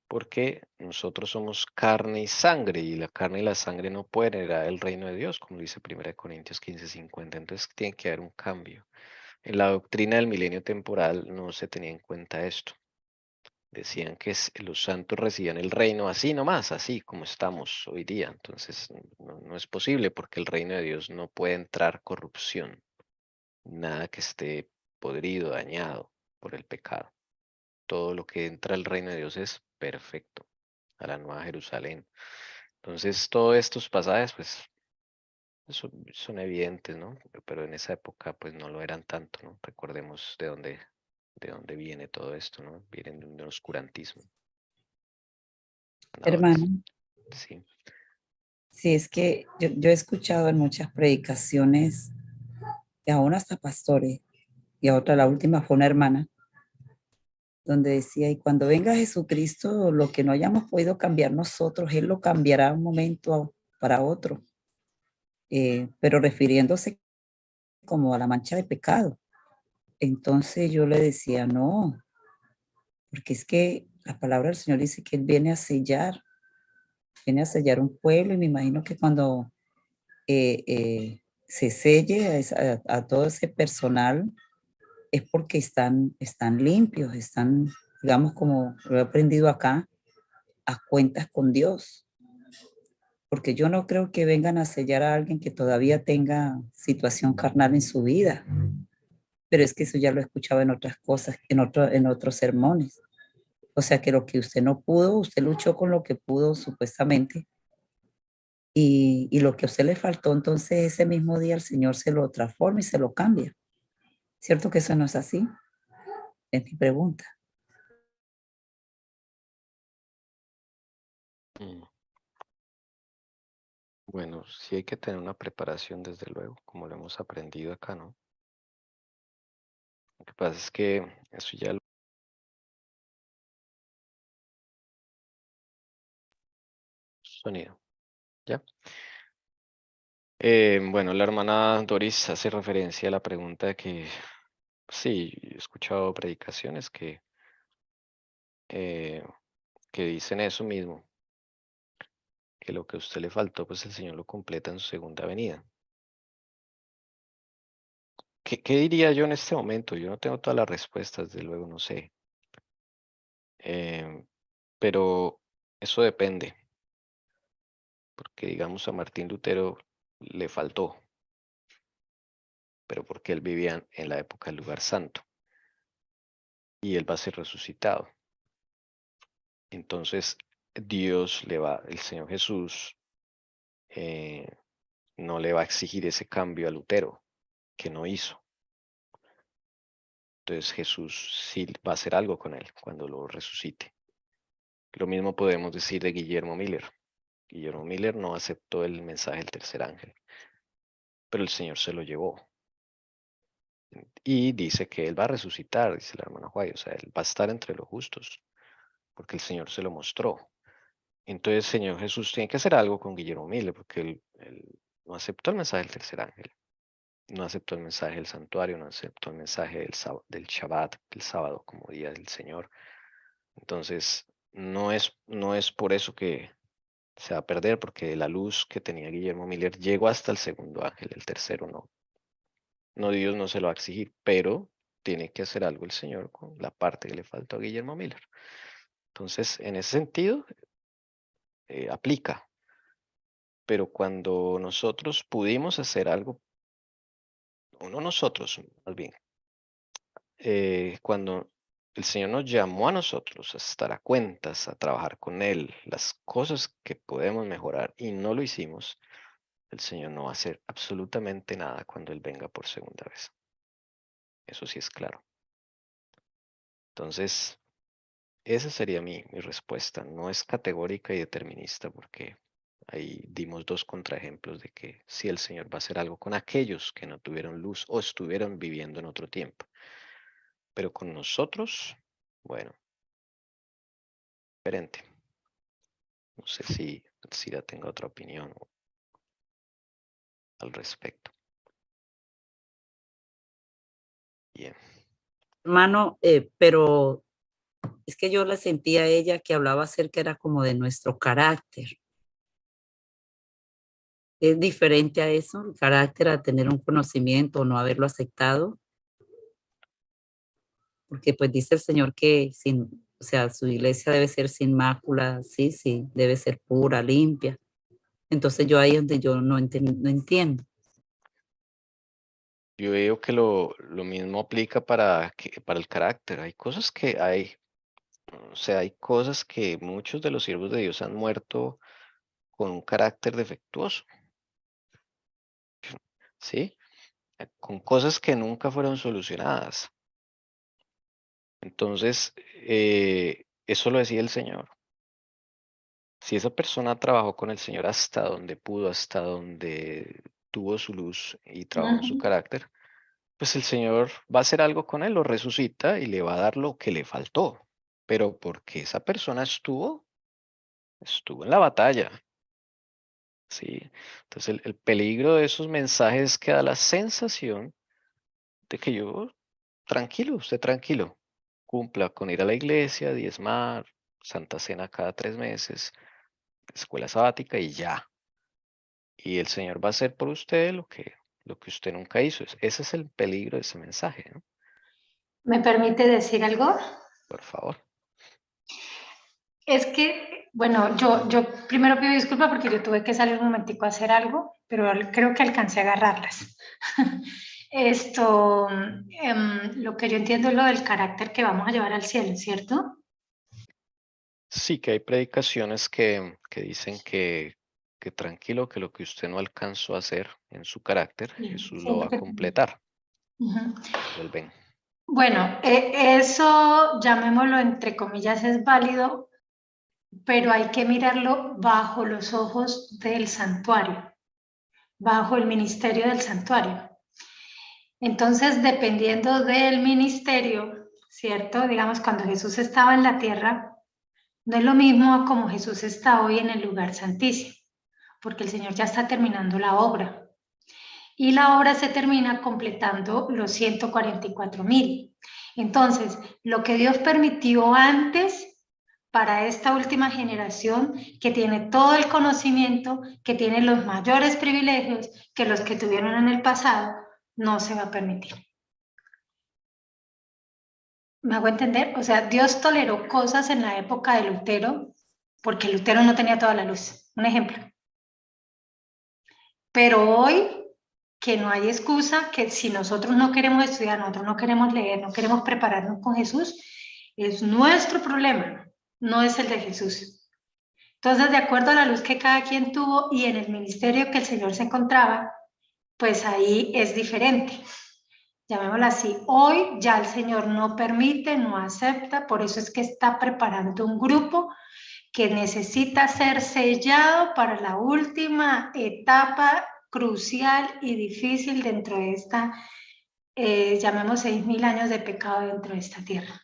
Porque nosotros somos carne y sangre, y la carne y la sangre no pueden heredar el reino de Dios, como dice 1 Corintios 15:50. Entonces tiene que haber un cambio. En la doctrina del milenio temporal no se tenía en cuenta esto. Decían que los santos recibían el reino así nomás, así como estamos hoy día. Entonces no es posible porque el reino de Dios no puede entrar corrupción, nada que esté podrido, dañado por el pecado. Todo lo que entra al reino de Dios es perfecto, a la Nueva Jerusalén. Entonces todos estos pasajes pues son evidentes, ¿no? Pero en esa época pues no lo eran tanto, ¿no? Recordemos de dónde viene todo esto, ¿no? Vienen de un oscurantismo. Ahora Hermano, sí. sí, es que yo he escuchado en muchas predicaciones, y aún hasta pastores, y a otra, la última fue una hermana, donde decía, y cuando venga Jesucristo, lo que no hayamos podido cambiar nosotros, Él lo cambiará un momento para otro, pero refiriéndose como a la mancha de pecado. Entonces yo le decía, no, porque es que la palabra del Señor dice que Él viene a sellar un pueblo, y me imagino que cuando se selle a todo ese personal es porque están limpios, están, digamos, como lo he aprendido acá, a cuentas con Dios. Porque yo no creo que vengan a sellar a alguien que todavía tenga situación carnal en su vida. Pero es que eso ya lo he escuchado en otras cosas, en otros sermones. O sea que lo que usted no pudo, usted luchó con lo que pudo supuestamente, y lo que a usted le faltó, entonces ese mismo día el Señor se lo transforma y se lo cambia. ¿Cierto que eso no es así? Es mi pregunta. Mm. Bueno, sí hay que tener una preparación desde luego, como lo hemos aprendido acá, ¿no? Lo que pasa es que eso ya lo... Sonido, ¿ya? Bueno, la hermana Doris hace referencia a la pregunta de que sí, he escuchado predicaciones eh, que dicen eso mismo, que lo que a usted le faltó, pues el Señor lo completa en su segunda venida. ¿Qué diría yo en este momento? Yo no tengo todas las respuestas, desde luego, no sé. Pero eso depende, porque digamos a Martín Lutero le faltó, pero porque él vivía en la época del lugar santo y él va a ser resucitado. Entonces el Señor Jesús eh, no le va a exigir ese cambio a Lutero que no hizo. Entonces Jesús sí va a hacer algo con él cuando lo resucite. Lo mismo podemos decir de Guillermo Miller. Guillermo Miller no aceptó el mensaje del tercer ángel, pero el Señor se lo llevó. Y dice que él va a resucitar, dice la hermana Juárez, o sea, él va a estar entre los justos, porque el Señor se lo mostró. Entonces el Señor Jesús tiene que hacer algo con Guillermo Miller, porque él no aceptó el mensaje del tercer ángel, no aceptó el mensaje del santuario, no aceptó el mensaje del Shabbat, el sábado como día del Señor. Entonces, no es por eso que se va a perder, porque la luz que tenía Guillermo Miller llegó hasta el segundo ángel, el tercero no. No, Dios no se lo va a exigir, pero tiene que hacer algo el Señor con la parte que le faltó a Guillermo Miller. Entonces, en ese sentido, aplica. Pero cuando nosotros pudimos hacer algo, o no nosotros, más bien, cuando el Señor nos llamó a nosotros a estar a cuentas, a trabajar con Él, las cosas que podemos mejorar y no lo hicimos, el Señor no va a hacer absolutamente nada cuando Él venga por segunda vez. Eso sí es claro. Entonces, esa sería mi respuesta. No es categórica y determinista porque ahí dimos dos contraejemplos de que si el Señor va a hacer algo con aquellos que no tuvieron luz o estuvieron viviendo en otro tiempo. Pero con nosotros, bueno, diferente. No sé si ya tenga otra opinión al respecto. Bien. Hermano, pero es que yo la sentía a ella que hablaba acerca era como de nuestro carácter. ¿Es diferente a eso, el carácter, a tener un conocimiento o no haberlo aceptado? Porque pues dice el Señor que o sea, su iglesia debe ser sin mácula, sí, debe ser pura, limpia. Entonces yo ahí es donde yo no entiendo. Yo veo que lo mismo aplica para el carácter. Hay cosas que o sea, hay cosas que muchos de los siervos de Dios han muerto con un carácter defectuoso, ¿sí? Con cosas que nunca fueron solucionadas. Entonces, eso lo decía el Señor. Si esa persona trabajó con el Señor hasta donde pudo, hasta donde tuvo su luz y trabajó en su carácter, pues el Señor va a hacer algo con él, lo resucita y le va a dar lo que le faltó. Pero porque esa persona estuvo en la batalla. Sí. Entonces el peligro de esos mensajes es que da la sensación de que usted tranquilo, cumpla con ir a la iglesia, diezmar, Santa Cena cada 3 meses, escuela sabática y ya. Y el Señor va a hacer por usted lo que usted nunca hizo. Ese es el peligro de ese mensaje, ¿no? ¿Me permite decir algo? Por favor. Es que, bueno, yo primero pido disculpas porque yo tuve que salir un momentico a hacer algo, pero creo que alcancé a agarrarlas. Lo que yo entiendo es lo del carácter que vamos a llevar al cielo, ¿cierto? Sí, que hay predicaciones que dicen que tranquilo, que lo que usted no alcanzó a hacer en su carácter, Jesús lo va a completar. Vuelven. Bueno, eso, llamémoslo entre comillas, es válido, pero hay que mirarlo bajo los ojos del santuario, bajo el ministerio del santuario. Entonces, dependiendo del ministerio, ¿cierto? Digamos, cuando Jesús estaba en la tierra, no es lo mismo como Jesús está hoy en el lugar santísimo, porque el Señor ya está terminando la obra. Y la obra se termina completando los 144,000. Entonces, lo que Dios permitió antes para esta última generación, que tiene todo el conocimiento, que tiene los mayores privilegios que los que tuvieron en el pasado, no se va a permitir. ¿Me hago entender? O sea, Dios toleró cosas en la época de Lutero, porque Lutero no tenía toda la luz. Un ejemplo. Pero hoy, que no hay excusa, que si nosotros no queremos estudiar, nosotros no queremos leer, no queremos prepararnos con Jesús, es nuestro problema, no es el de Jesús. Entonces, de acuerdo a la luz que cada quien tuvo y en el ministerio que el Señor se encontraba, pues ahí es diferente. Llamémoslo así. Hoy ya el Señor no permite, no acepta, por eso es que está preparando un grupo que necesita ser sellado para la última etapa crucial y difícil dentro de esta, llamemos 6,000 años de pecado dentro de esta tierra.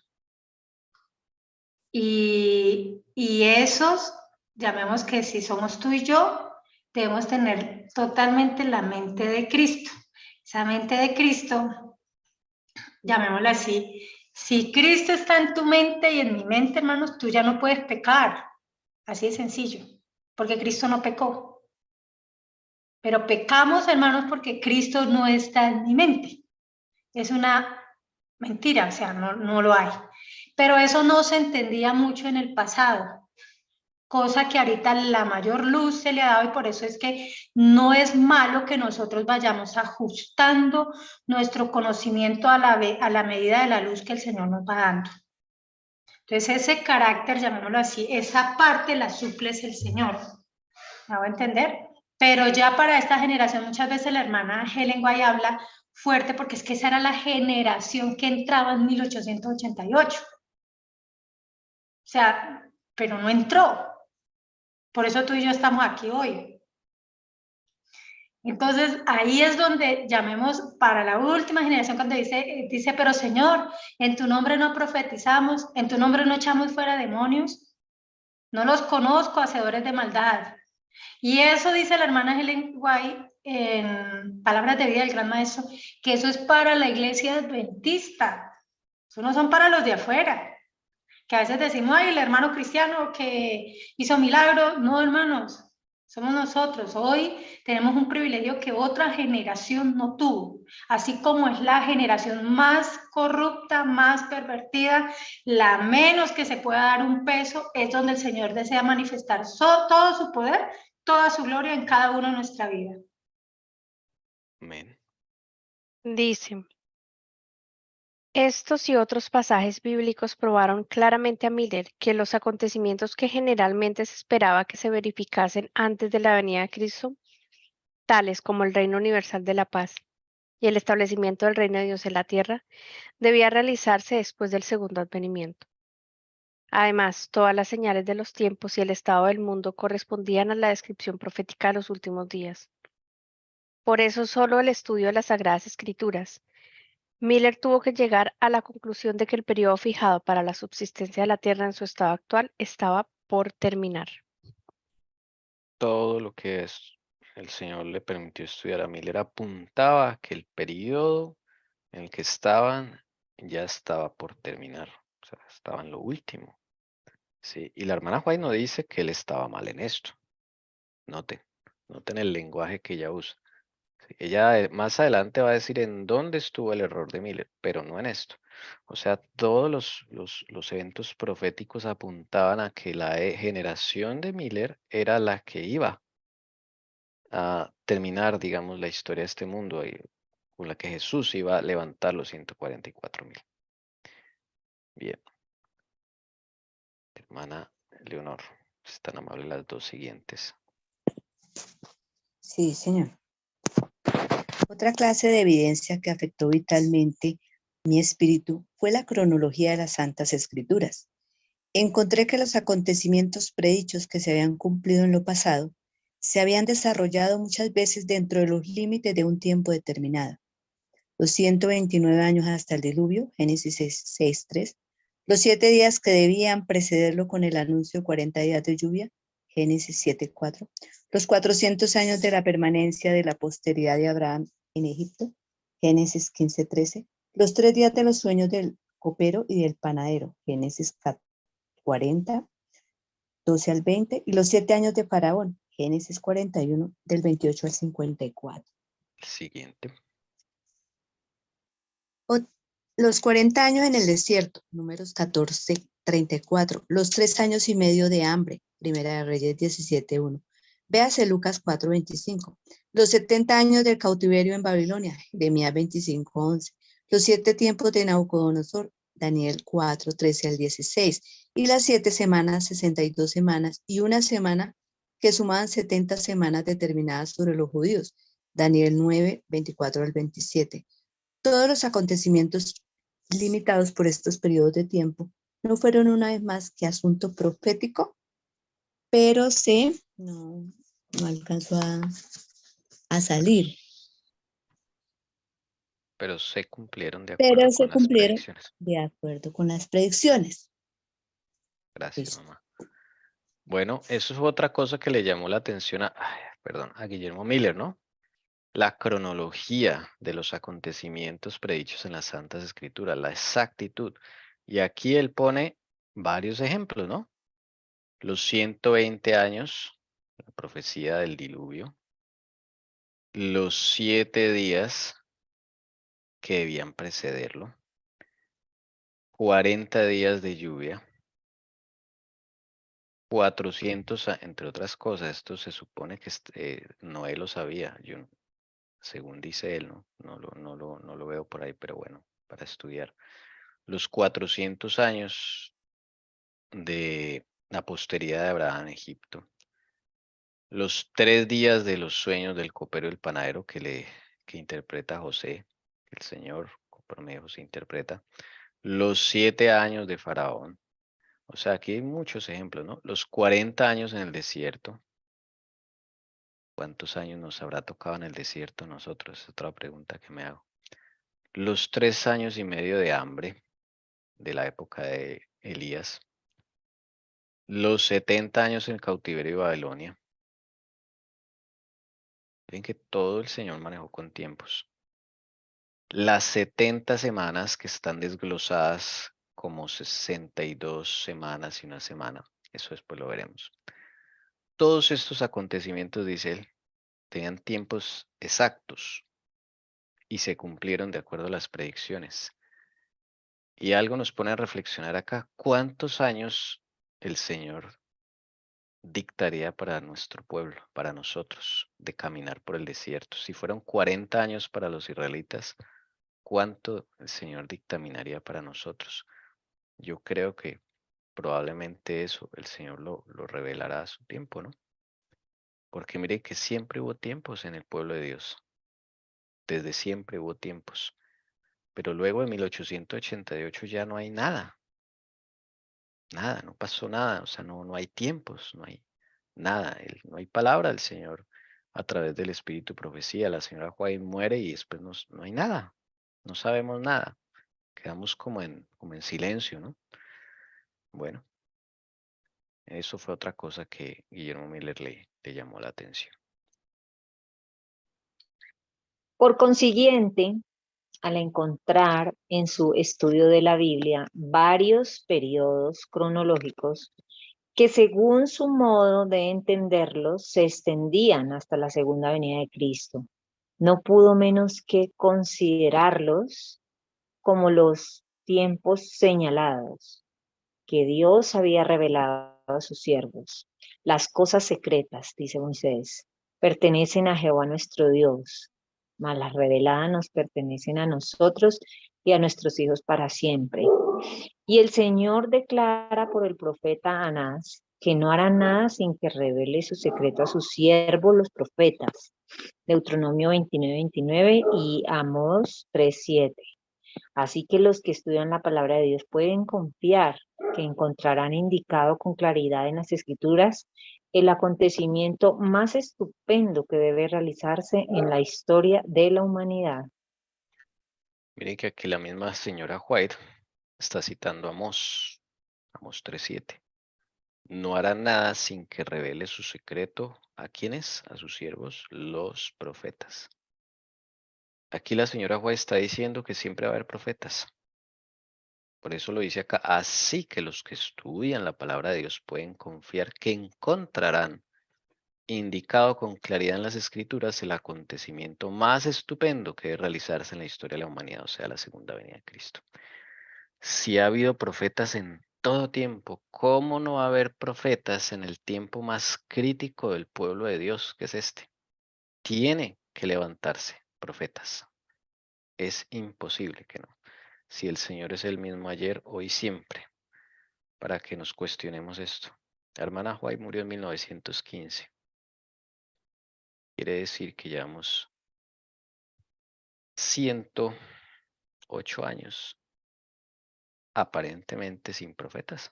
Y esos llamemos que si somos tú y yo, debemos tener totalmente la mente de Cristo. Esa mente de Cristo, llamémosla así, si Cristo está en tu mente y en mi mente, hermanos, tú ya no puedes pecar. Así de sencillo, porque Cristo no pecó. Pero pecamos, hermanos, porque Cristo no está en mi mente. Es una mentira, o sea, no lo hay. Pero eso no se entendía mucho en el pasado, cosa que ahorita la mayor luz se le ha dado y por eso es que no es malo que nosotros vayamos ajustando nuestro conocimiento a la medida de la luz que el Señor nos va dando. Entonces ese carácter, llamémoslo así, esa parte la suple el Señor. ¿Me hago entender? Pero ya para esta generación, muchas veces la hermana Helen White habla fuerte porque es que esa era la generación que entraba en 1888. O sea, pero no entró. Por eso tú y yo estamos aquí hoy. Entonces, ahí es donde llamemos para la última generación cuando dice, pero Señor, en tu nombre no profetizamos, en tu nombre no echamos fuera demonios, no los conozco, hacedores de maldad. Y eso dice la hermana Helen White en Palabras de Vida del Gran Maestro, que eso es para la iglesia adventista. Eso no son para los de afuera. Que a veces decimos, ay, el hermano cristiano que hizo milagros. No, hermanos, somos nosotros. Hoy tenemos un privilegio que otra generación no tuvo. Así como es la generación más corrupta, más pervertida, la menos que se pueda dar un peso, es donde el Señor desea manifestar todo su poder, toda su gloria en cada uno de nuestra vida. Amén. Dice, estos y otros pasajes bíblicos probaron claramente a Miller que los acontecimientos que generalmente se esperaba que se verificasen antes de la venida de Cristo, tales como el reino universal de la paz y el establecimiento del reino de Dios en la tierra, debía realizarse después del segundo advenimiento. Además, todas las señales de los tiempos y el estado del mundo correspondían a la descripción profética de los últimos días. Por eso, solo el estudio de las Sagradas Escrituras, Miller tuvo que llegar a la conclusión de que el periodo fijado para la subsistencia de la Tierra en su estado actual estaba por terminar. Todo lo que el Señor le permitió estudiar a Miller apuntaba a que el periodo en el que estaban ya estaba por terminar. O sea, estaba en lo último. Sí, y la hermana White no dice que él estaba mal en esto. Noten el lenguaje que ella usa. Sí, ella más adelante va a decir en dónde estuvo el error de Miller, pero no en esto. O sea, todos los eventos proféticos apuntaban a que la generación de Miller era la que iba a terminar, digamos, la historia de este mundo, con la que Jesús iba a levantar los 144,000. Bien. Hermana Leonor, es tan amable las dos siguientes. Sí, señor. Otra clase de evidencia que afectó vitalmente mi espíritu fue la cronología de las Santas Escrituras. Encontré que los acontecimientos predichos que se habían cumplido en lo pasado se habían desarrollado muchas veces dentro de los límites de un tiempo determinado. Los 129 años hasta el diluvio, Génesis 6:3, los 7 días que debían precederlo con el anuncio 40 días de lluvia, Génesis 7:4, los 400 años de la permanencia de la posteridad de Abraham en Egipto, Génesis 15:13, los 3 días de los sueños del copero y del panadero, Génesis 40, 12 al 20, y los 7 años de Faraón, Génesis 41, del 28 al 54. Siguiente. Los 40 años en el desierto, números 14, 34, los 3 años y medio de hambre, Primera de Reyes 17:1. Véase Lucas 4:25. Los 70 años del cautiverio en Babilonia, Jeremías 25:11. Los 7 tiempos de Nabucodonosor, Daniel 4:13 al 16. Y las 7 semanas, 62 semanas y una semana que sumaban 70 semanas determinadas sobre los judíos, Daniel 9:24 al 27. Todos los acontecimientos limitados por estos periodos de tiempo no fueron una vez más que asunto profético, pero no alcanzó a salir. Pero se cumplieron de Pero acuerdo se con las cumplieron predicciones. de acuerdo con las predicciones. Gracias, Listo. mamá. Bueno, eso es otra cosa que le llamó la atención a Guillermo Miller, ¿no? La cronología de los acontecimientos predichos en las Santas Escrituras, la exactitud. Y aquí él pone varios ejemplos, ¿no? Los 120 años, la profecía del diluvio, los 7 días que debían precederlo, 40 días de lluvia, 400, entre otras cosas, esto se supone que Noé lo sabía, según dice él, ¿no? No lo veo por ahí, pero bueno, para estudiar. Los 400 años de la posteridad de Abraham en Egipto. Los 3 días de los sueños del copero y el panadero que interpreta José, el Señor por medio de José interpreta. Los 7 años de Faraón. O sea, aquí hay muchos ejemplos, ¿no? Los 40 años en el desierto. ¿Cuántos años nos habrá tocado en el desierto nosotros? Es otra pregunta que me hago. Los 3 años y medio de hambre de la época de Elías. Los 70 años en cautiverio de Babilonia. Ven que todo el Señor manejó con tiempos. Las 70 semanas que están desglosadas como 62 semanas y una semana. Eso después lo veremos. Todos estos acontecimientos, dice él, tenían tiempos exactos y se cumplieron de acuerdo a las predicciones. Y algo nos pone a reflexionar acá. ¿Cuántos años el Señor dictaría para nuestro pueblo, para nosotros, de caminar por el desierto? Si fueron 40 años para los israelitas, ¿cuánto el Señor dictaminaría para nosotros? Yo creo que probablemente eso el Señor lo revelará a su tiempo, ¿no? Porque mire que siempre hubo tiempos en el pueblo de Dios. Desde siempre hubo tiempos. Pero luego de 1888 ya no hay nada. Nada, no pasó nada. O sea, no hay tiempos, no hay nada. No hay palabra del Señor a través del Espíritu Profecía. La señora White muere y después no hay nada. No sabemos nada. Quedamos como en silencio, ¿no? Bueno, eso fue otra cosa que Guillermo Miller le llamó la atención. Por consiguiente, al encontrar en su estudio de la Biblia varios periodos cronológicos que según su modo de entenderlos se extendían hasta la segunda venida de Cristo, no pudo menos que considerarlos como los tiempos señalados que Dios había revelado a sus siervos. Las cosas secretas, dice Moisés, pertenecen a Jehová nuestro Dios, mas las reveladas nos pertenecen a nosotros y a nuestros hijos para siempre. Y el Señor declara por el profeta Anás que no hará nada sin que revele su secreto a sus siervos los profetas. Deuteronomio 29:29 y Amós 3:7. Así que los que estudian la palabra de Dios pueden confiar que encontrarán indicado con claridad en las Escrituras el acontecimiento más estupendo que debe realizarse en la historia de la humanidad. Miren que aquí la misma señora White está citando a Amós 3:7. No hará nada sin que revele su secreto. ¿A quiénes? A sus siervos, los profetas. Aquí la señora White está diciendo que siempre va a haber profetas. Por eso lo dice acá. Así que los que estudian la palabra de Dios pueden confiar que encontrarán indicado con claridad en las Escrituras el acontecimiento más estupendo que debe realizarse en la historia de la humanidad, o sea, la segunda venida de Cristo. Si ha habido profetas en todo tiempo, ¿cómo no va a haber profetas en el tiempo más crítico del pueblo de Dios, que es este? Tiene que levantarse profetas. Es imposible que no. Si el Señor es el mismo ayer, hoy, siempre, para que nos cuestionemos esto. La hermana White murió en 1915. Quiere decir que llevamos 108 años aparentemente sin profetas.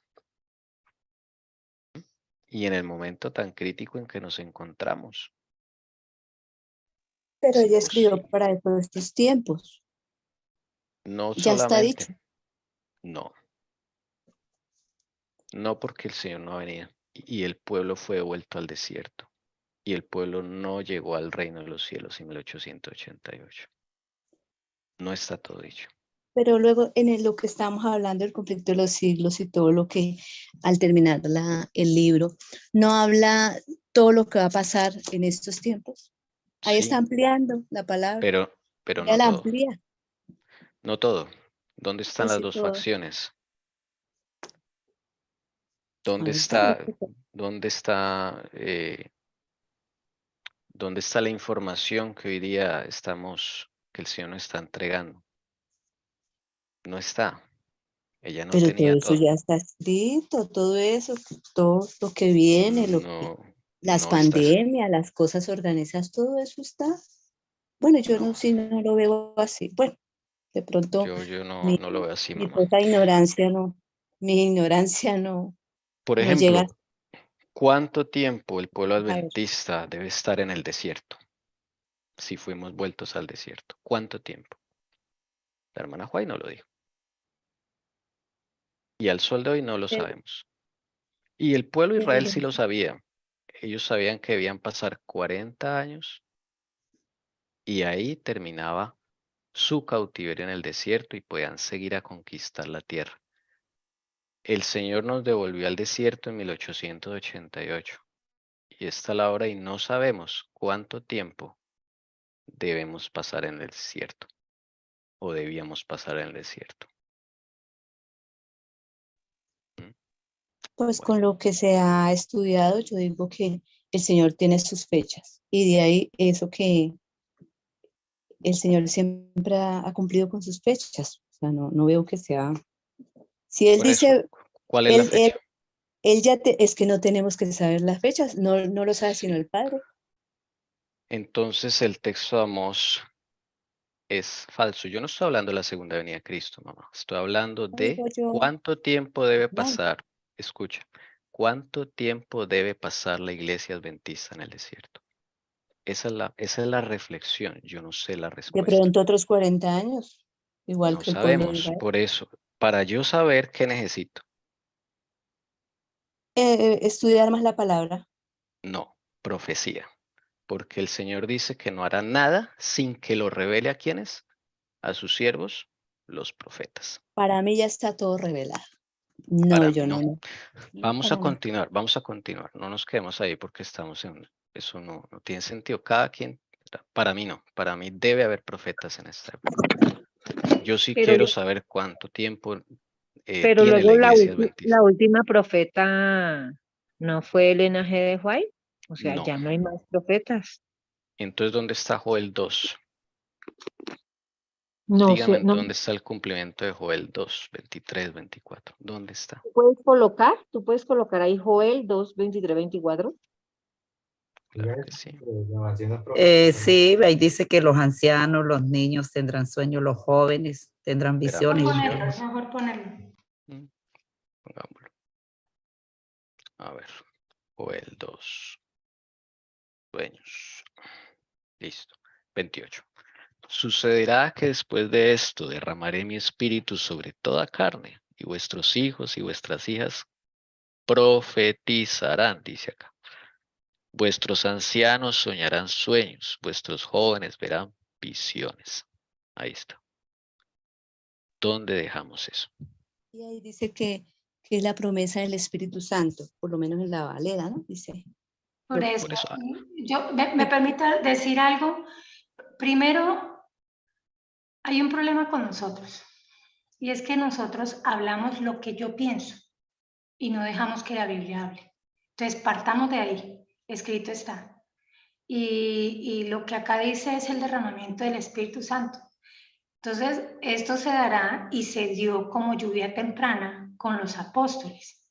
Y en el momento tan crítico en que nos encontramos. Pero Es ella escribió imposible. para estos tiempos. No Ya está solamente. dicho. No. No, porque el Señor no ha venido. y el pueblo fue vuelto al desierto. Y el pueblo no llegó al reino de los cielos en 1888. No está todo dicho. Pero luego lo que estamos hablando del conflicto de los siglos y todo lo que al terminar el libro, no habla todo lo que va a pasar en estos tiempos. Ahí Sí, está ampliando la palabra. pero Ya no la todo. amplía. No todo. ¿Dónde están Pues las sí, dos todo. facciones? ¿Dónde Ahí está. está, dónde está, dónde está la información que hoy día que el Señor nos está entregando? No está. Ella no Pero todo tenía eso todo. ya está escrito, todo eso, todo lo que viene, No, las no está. pandemias, las cosas organizadas, todo eso está. Bueno, yo No, no, sí, no lo veo así. Bueno, de pronto yo no, mi, no lo veo así, mi mamá. poca ignorancia no, mi ignorancia no, Por no llega ejemplo, ¿cuánto tiempo el pueblo a ver. adventista debe estar en el desierto? Si fuimos vueltos al desierto. ¿Cuánto tiempo? La hermana Juay no lo dijo. Y al sol de hoy no lo sabemos. Y el pueblo de Israel sí lo sabía. Ellos sabían que debían pasar 40 años y ahí terminaba su cautiverio en el desierto y podían seguir a conquistar la tierra. El Señor nos devolvió al desierto en 1888 y está la hora y no sabemos cuánto tiempo debemos pasar en el desierto o debíamos pasar en el desierto. ¿Mm? Pues Bueno, con lo que se ha estudiado, yo digo que el Señor tiene sus fechas y de ahí eso que el Señor siempre ha cumplido con sus fechas. O sea, no veo que sea. Si Él por eso, dice, ¿cuál es la Él, él, fecha? él ya es que no tenemos que saber las fechas, no lo sabe sino Sí. el Padre. Entonces el texto de Amós es falso. Yo no estoy hablando de la segunda venida de Cristo, mamá. Estoy hablando No de digo yo, cuánto tiempo debe no, pasar. Escucha, ¿cuánto tiempo debe pasar la iglesia adventista en el desierto? Esa es la reflexión. Yo no sé la de respuesta. pronto otros 40 años, igual No que el pueblo de sabemos. Israel. Por eso, para yo saber qué necesito, Estudiar más la palabra. no, profecía. Porque el Señor dice que no hará nada sin que lo revele a quienes, a sus siervos, los profetas. Para mí ya está todo revelado. No, Para mí yo no. no. Vamos a Para mí. continuar. No nos quedemos ahí porque estamos en... Eso no tiene sentido. Cada quien, para mí no. Para mí debe haber profetas en esta época. Yo sí Pero, quiero saber cuánto tiempo pero tiene la luego iglesia la adventista. última profeta no fue Elena G. de White. O sea, No. ya no hay más profetas. Entonces, ¿dónde está Joel 2? No sé, Dígame no. dónde está el cumplimiento de Joel 2, 23, 24. ¿Dónde está? Tú puedes colocar ahí Joel 2, 23, 24. Claro que sí. Sí, ahí dice que los ancianos, los niños tendrán sueños, los jóvenes tendrán Esperamos visiones. visiones. Mejor ponerlo. Pongámoslo. A ver. Joel 2. Sueños. Listo. 28. Sucederá que después de esto derramaré mi espíritu sobre toda carne, y vuestros hijos y vuestras hijas profetizarán, dice acá. Vuestros ancianos soñarán sueños, vuestros jóvenes verán visiones. Ahí está. ¿Dónde dejamos eso? Y ahí dice que es la promesa del Espíritu Santo, por lo menos en la Valera, ¿no? Dice. Por eso, Por eso, me permite decir algo. Primero, hay un problema con nosotros y es que nosotros hablamos lo que yo pienso y no dejamos que la Biblia hable. Entonces, partamos de ahí, escrito está. Y lo que acá dice es el derramamiento del Espíritu Santo. Entonces, esto se dará y se dio como lluvia temprana con los apóstoles.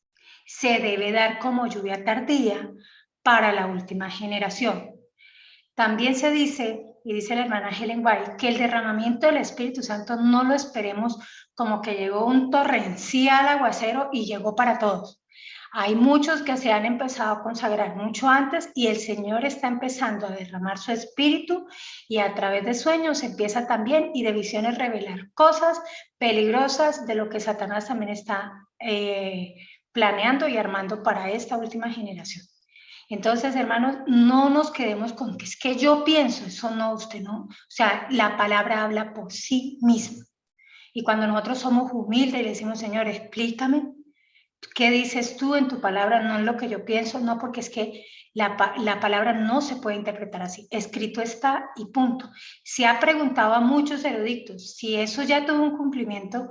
Se debe dar como lluvia tardía para la última generación. También se dice, y dice la hermana Helen White, que el derramamiento del Espíritu Santo no lo esperemos como que llegó un torrencial aguacero y llegó para todos. Hay muchos que se han empezado a consagrar mucho antes y el Señor está empezando a derramar su espíritu y a través de sueños empieza también y de visiones revelar cosas peligrosas de lo que Satanás también está planeando y armando para esta última generación. Entonces, hermanos, no nos quedemos con que es que yo pienso, eso no, usted no. O sea, la palabra habla por sí misma. Y cuando nosotros somos humildes y le decimos, Señor, explícame, ¿qué dices tú en tu palabra? No es lo que yo pienso, no, porque es que la palabra no se puede interpretar así. Escrito está y punto. Se ha preguntado a muchos eruditos si eso ya tuvo un cumplimiento.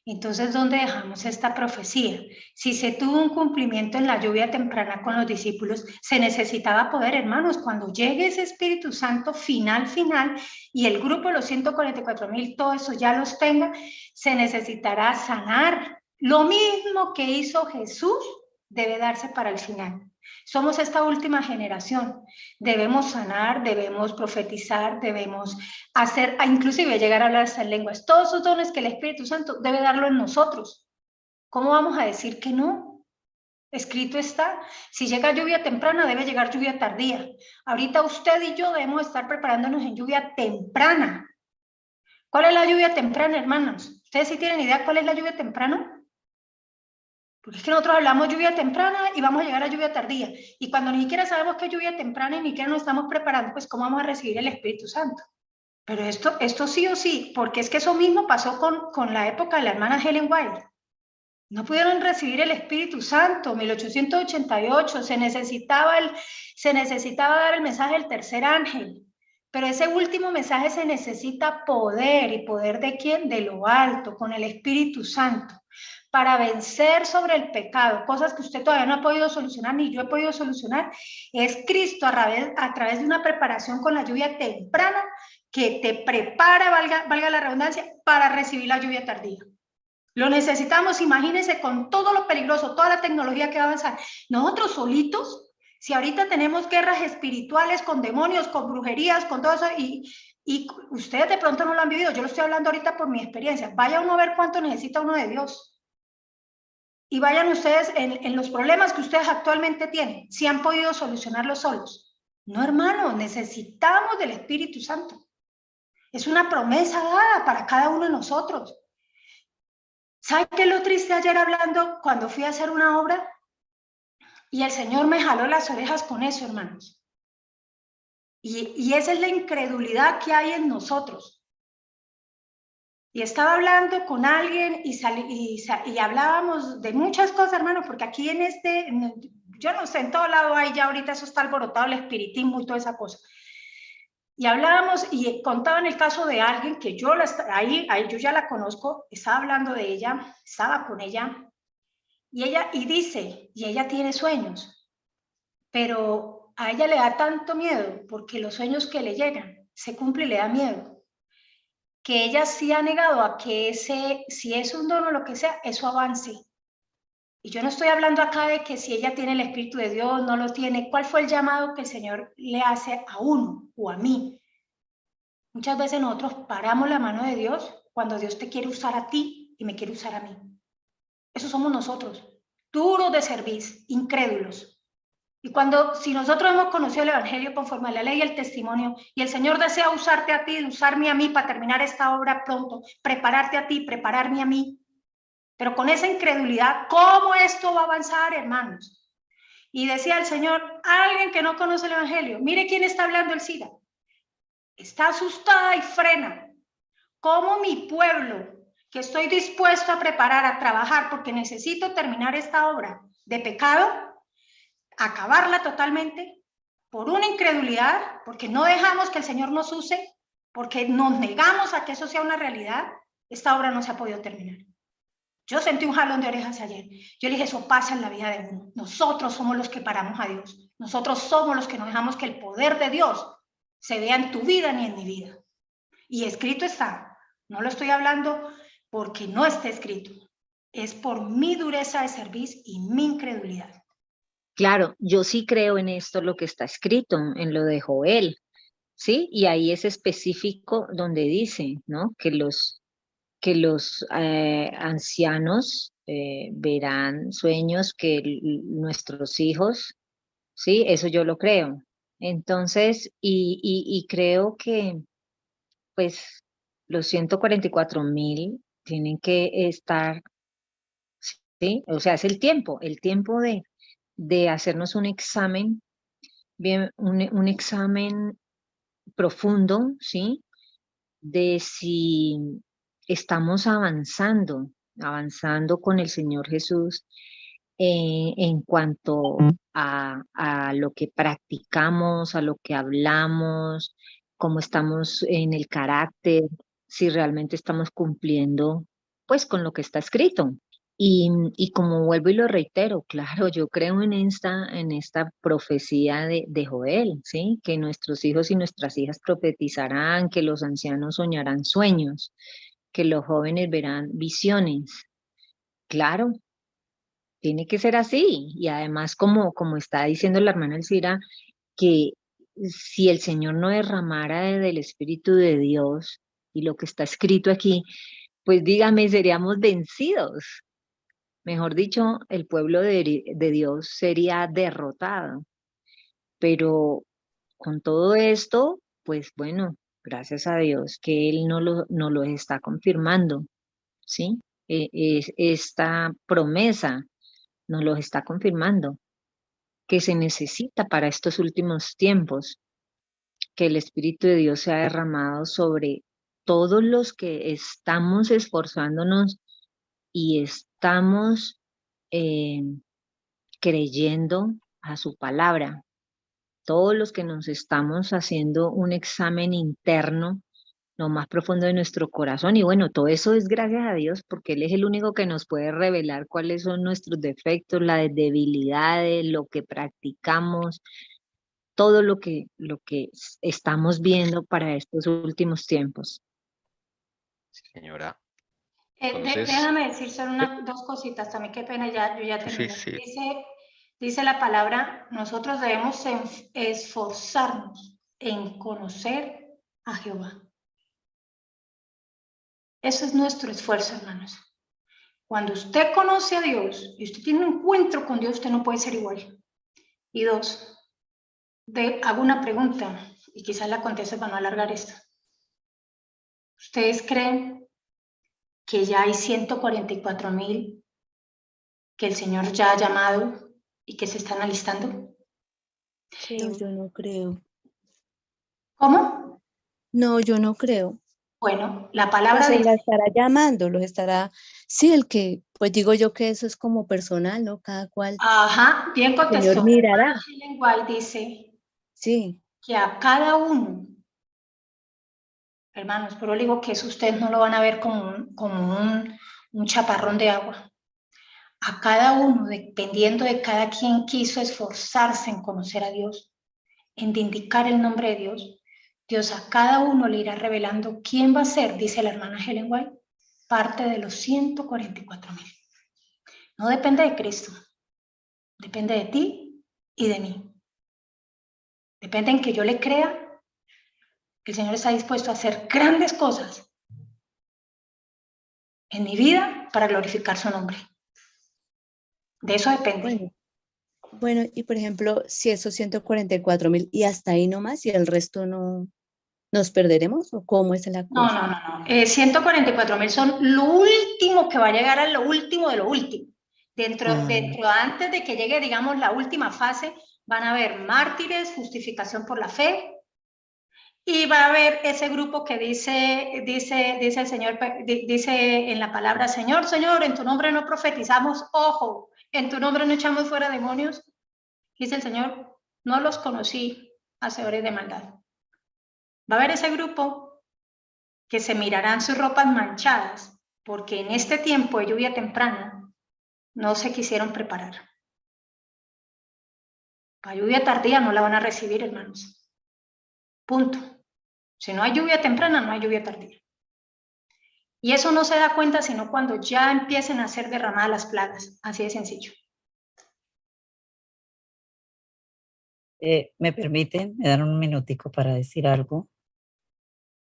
Entonces, ¿dónde dejamos esta profecía? Si se tuvo un cumplimiento en la lluvia temprana con los discípulos, se necesitaba poder, hermanos, cuando llegue ese Espíritu Santo final, y el grupo de los 144,000, todo eso ya los tenga, se necesitará sanar. Lo mismo que hizo Jesús debe darse para el final. Somos esta última generación. Debemos sanar, debemos profetizar, debemos hacer, inclusive llegar a hablar hasta en lenguas. Todos esos dones que el Espíritu Santo debe darlo en nosotros. ¿Cómo vamos a decir que no? Escrito está, si llega lluvia temprana, debe llegar lluvia tardía. Ahorita usted y yo debemos estar preparándonos en lluvia temprana. ¿Cuál es la lluvia temprana, hermanos? ¿Ustedes sí tienen idea cuál es la lluvia temprana? Porque es que nosotros hablamos lluvia temprana y vamos a llegar a lluvia tardía. Y cuando ni siquiera sabemos qué es lluvia temprana y ni siquiera nos estamos preparando, pues ¿cómo vamos a recibir el Espíritu Santo? Pero esto sí o sí, porque es que eso mismo pasó con la época de la hermana Helen White. No pudieron recibir el Espíritu Santo, 1888, se necesitaba dar el mensaje del tercer ángel. Pero ese último mensaje se necesita poder. ¿Y poder de quién? De lo alto, con el Espíritu Santo, para vencer sobre el pecado, cosas que usted todavía no ha podido solucionar, ni yo he podido solucionar. Es Cristo a través de una preparación con la lluvia temprana que te prepara, valga la redundancia, para recibir la lluvia tardía. Lo necesitamos, imagínense, con todo lo peligroso, toda la tecnología que va a avanzar. Nosotros solitos, si ahorita tenemos guerras espirituales con demonios, con brujerías, con todo eso, y ustedes de pronto no lo han vivido, yo lo estoy hablando ahorita por mi experiencia, vaya uno a ver cuánto necesita uno de Dios. Y vayan ustedes en los problemas que ustedes actualmente tienen, si han podido solucionarlos solos. No, hermano, necesitamos del Espíritu Santo. Es una promesa dada para cada uno de nosotros. ¿Saben qué es lo triste ayer hablando cuando fui a hacer una obra? Y el Señor me jaló las orejas con eso, hermanos. Y esa es la incredulidad que hay en nosotros. Y estaba hablando con alguien y hablábamos de muchas cosas, hermano, porque aquí yo no sé, en todo lado hay ya ahorita eso está alborotado, el espiritismo y toda esa cosa. Y hablábamos y contaban el caso de alguien que yo yo ya la conozco, estaba hablando de ella, estaba con ella, y ella tiene sueños, pero a ella le da tanto miedo porque los sueños que le llegan se cumplen y le da miedo, que ella sí ha negado a que si es un don o lo que sea, eso avance. Y yo no estoy hablando acá de que si ella tiene el Espíritu de Dios, no lo tiene. ¿Cuál fue el llamado que el Señor le hace a uno o a mí? Muchas veces nosotros paramos la mano de Dios cuando Dios te quiere usar a ti y me quiere usar a mí. Eso somos nosotros, duros de servir, incrédulos. Y si nosotros hemos conocido el Evangelio conforme a la ley y el testimonio, y el Señor desea usarte a ti, usarme a mí para terminar esta obra pronto, prepararte a ti, prepararme a mí, pero con esa incredulidad, ¿cómo esto va a avanzar, hermanos? Y decía el Señor, alguien que no conoce el Evangelio, mire quién está hablando el SIDA, está asustada y frena. ¿Cómo mi pueblo, que estoy dispuesto a preparar, a trabajar, porque necesito terminar esta obra de pecado, acabarla totalmente por una incredulidad, porque no dejamos que el Señor nos use, porque nos negamos a que eso sea una realidad, esta obra no se ha podido terminar? Yo sentí un jalón de orejas ayer. Yo le dije, eso pasa en la vida de uno. Nosotros somos los que paramos a Dios. Nosotros somos los que no dejamos que el poder de Dios se vea en tu vida ni en mi vida. Y escrito está. No lo estoy hablando porque no esté escrito. Es por mi dureza de servicio y mi incredulidad. Claro, yo sí creo en esto, lo que está escrito, en lo de Joel, ¿sí? Y ahí es específico donde dice, ¿no? Que los ancianos verán sueños que nuestros hijos, ¿sí? Eso yo lo creo. Entonces, y creo que, pues, los 144,000 tienen que estar ¿sí? O sea, es el tiempo de hacernos un examen, bien, un examen profundo, ¿sí? De si estamos avanzando con el Señor Jesús en cuanto a lo que practicamos, a lo que hablamos, cómo estamos en el carácter, si realmente estamos cumpliendo pues con lo que está escrito. Y como vuelvo y lo reitero, claro, yo creo en esta profecía de Joel, ¿sí? Que nuestros hijos y nuestras hijas profetizarán, que los ancianos soñarán sueños, que los jóvenes verán visiones. Claro, tiene que ser así. Y además, como está diciendo la hermana Elcira, que si el Señor no derramara del Espíritu de Dios y lo que está escrito aquí, pues dígame, seríamos vencidos. Mejor dicho, el pueblo de Dios sería derrotado. Pero con todo esto, pues bueno, gracias a Dios que Él no lo está confirmando, ¿sí? Esta promesa nos lo está confirmando, que se necesita para estos últimos tiempos, que el Espíritu de Dios se ha derramado sobre todos los que estamos esforzándonos y estamos eh, creyendo a su palabra. Todos los que nos estamos haciendo un examen interno, lo más profundo de nuestro corazón. Y bueno, todo eso es gracias a Dios, porque Él es el único que nos puede revelar cuáles son nuestros defectos, las debilidades, lo que practicamos, todo lo que estamos viendo para estos últimos tiempos. Señora. Entonces, Déjame decir solo dos cositas, también qué pena, yo ya termino. sí. Dice la palabra, nosotros debemos esforzarnos en conocer a Jehová. Ese es nuestro esfuerzo, hermanos. Cuando usted conoce a Dios y usted tiene un encuentro con Dios, usted no puede ser igual. Y dos, hago una pregunta y quizás la conteste para no alargar esto. ¿Ustedes creen que ya hay 144,000 que el Señor ya ha llamado y que se están alistando? Sí. No, yo no creo. ¿Cómo? No, yo no creo. Bueno, la palabra Pues dice... la estará llamando, los estará... Sí, el que, pues digo yo que eso es como personal, ¿no? Cada cual. Ajá, bien El contestó. Señor mirará. Ellen White dice Sí. que a cada uno, hermanos, pero digo que eso ustedes no lo van a ver como un chaparrón de agua. A cada uno, dependiendo de cada quien quiso esforzarse en conocer a Dios, en indicar el nombre de Dios, Dios a cada uno le irá revelando quién va a ser, dice la hermana Ellen White, parte de los 144,000. No depende de Cristo, depende de ti y de mí. Depende en que yo le crea que el Señor está dispuesto a hacer grandes cosas en mi vida para glorificar su nombre. De eso depende. Bueno, y por ejemplo, si esos 144,000 y hasta ahí nomás, y el resto no, ¿nos perderemos? ¿O cómo es la cosa? No. 144,000 son lo último que va a llegar a lo último de lo último. Dentro antes de que llegue, digamos, la última fase, van a haber mártires, justificación por la fe, y va a haber ese grupo que dice el Señor, dice en la palabra, Señor, en tu nombre no profetizamos, ojo, en tu nombre no echamos fuera demonios. Dice el Señor, no los conocí, hacedores de maldad. Va a haber ese grupo que se mirarán sus ropas manchadas, porque en este tiempo de lluvia temprana no se quisieron preparar. La lluvia tardía no la van a recibir, hermanos. Punto. Si no hay lluvia temprana, no hay lluvia tardía. Y eso no se da cuenta sino cuando ya empiecen a ser derramadas las plagas. Así de sencillo. ¿Me permiten? ¿Me dan un minutico para decir algo?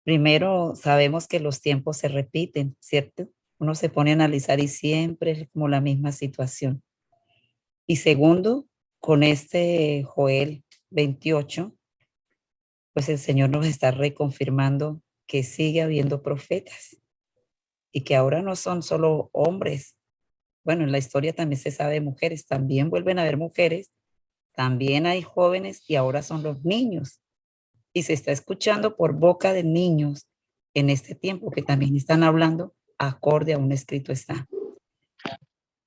Primero, sabemos que los tiempos se repiten, ¿cierto? Uno se pone a analizar y siempre es como la misma situación. Y segundo, con este Joel 28, pues el Señor nos está reconfirmando que sigue habiendo profetas y que ahora no son solo hombres bueno, en la historia también se sabe de mujeres, también vuelven a haber mujeres, también hay jóvenes y ahora son los niños. Y se está escuchando por boca de niños en este tiempo que también están hablando acorde a un escrito está.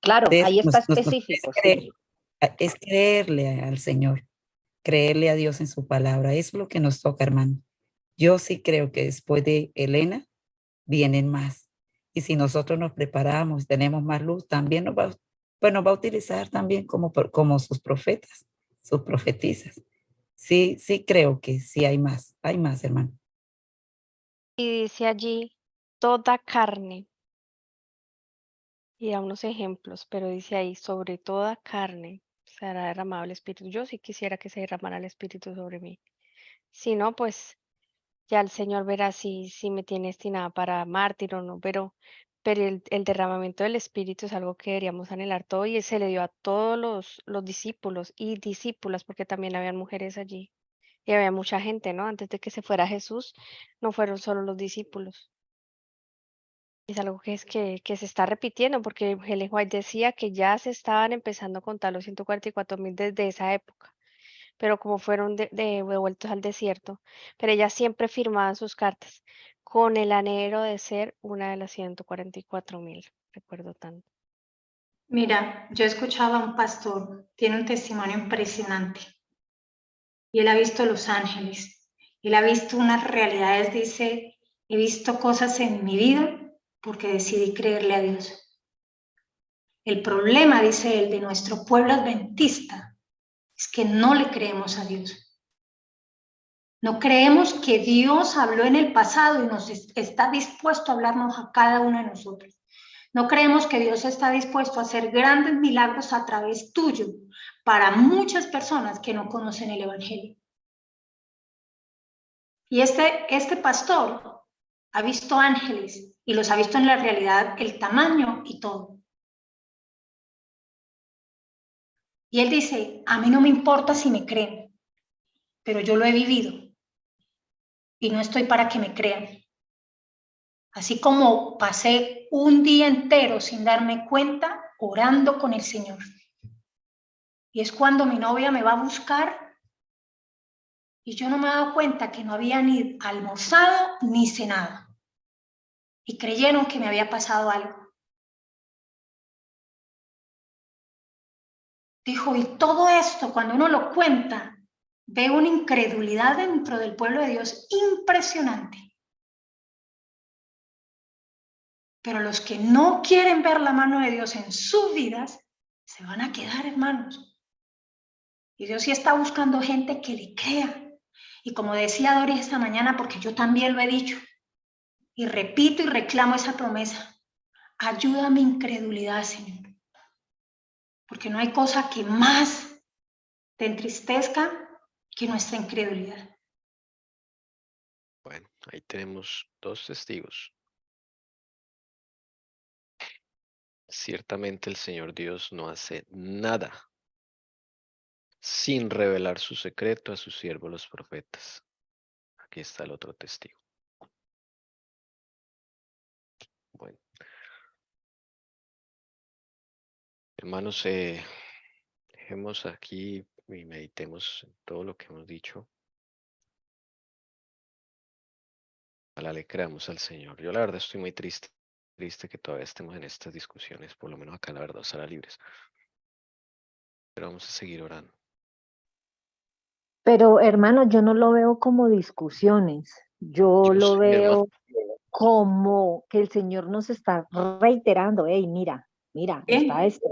Claro, ahí está Es específico, sí. es creerle al Señor, creerle a Dios en su palabra. Eso es lo que nos toca, hermano. Yo sí creo que después de Elena vienen más. Y si nosotros nos preparamos, tenemos más luz, también pues nos va a utilizar también como sus profetas, sus profetizas. Sí, sí creo que sí hay más, hermano. Y dice allí, toda carne, y da unos ejemplos, pero dice ahí, sobre toda carne será derramado el Espíritu. Yo sí quisiera que se derramara el Espíritu sobre mí. Si no, pues ya el Señor verá si me tiene destinada para mártir o no, pero el derramamiento del Espíritu es algo que deberíamos anhelar todo y se le dio a todos los discípulos y discípulas, porque también habían mujeres allí y había mucha gente, ¿no? Antes de que se fuera Jesús, no fueron solo los discípulos. Es algo que se está repitiendo, porque Helen White decía que ya se estaban empezando a contar los 144,000 desde esa época, pero como fueron devueltos al desierto, pero ella siempre firmaba sus cartas con el anhelo de ser una de las 144,000, recuerdo tanto. Mira, yo escuchaba a un pastor, tiene un testimonio impresionante, y él ha visto los ángeles, él ha visto unas realidades, dice, he visto cosas en mi vida porque decidí creerle a Dios. El problema, dice él, de nuestro pueblo adventista es que no le creemos a Dios. No creemos que Dios habló en el pasado y nos está dispuesto a hablarnos a cada uno de nosotros. No creemos que Dios está dispuesto a hacer grandes milagros a través tuyo para muchas personas que no conocen el Evangelio. Y este pastor ha visto ángeles y los ha visto en la realidad, el tamaño y todo. Y él dice, a mí no me importa si me creen, pero yo lo he vivido y no estoy para que me crean. Así como pasé un día entero sin darme cuenta orando con el Señor. Y es cuando mi novia me va a buscar y yo no me he dado cuenta que no había ni almorzado ni cenado. Y creyeron que me había pasado algo. Dijo, y todo esto, cuando uno lo cuenta, ve una incredulidad dentro del pueblo de Dios impresionante. Pero los que no quieren ver la mano de Dios en sus vidas, se van a quedar, hermanos. Y Dios sí está buscando gente que le crea. Y como decía Doris esta mañana, porque yo también lo he dicho, y repito y reclamo esa promesa, ayuda a mi incredulidad, Señor. Porque no hay cosa que más te entristezca que nuestra incredulidad. Bueno, ahí tenemos dos testigos. Ciertamente el Señor Dios no hace nada sin revelar su secreto a sus siervos los profetas. Aquí está el otro testigo. Bueno, hermanos, dejemos aquí y meditemos en todo lo que hemos dicho. Ojalá le creamos al Señor. Yo la verdad estoy muy triste que todavía estemos en estas discusiones, por lo menos acá la verdad será libres. Pero vamos a seguir orando. Pero hermano, yo no lo veo como discusiones, yo lo Sí, hermano. veo como que el Señor nos está reiterando, hey, mira, está esto,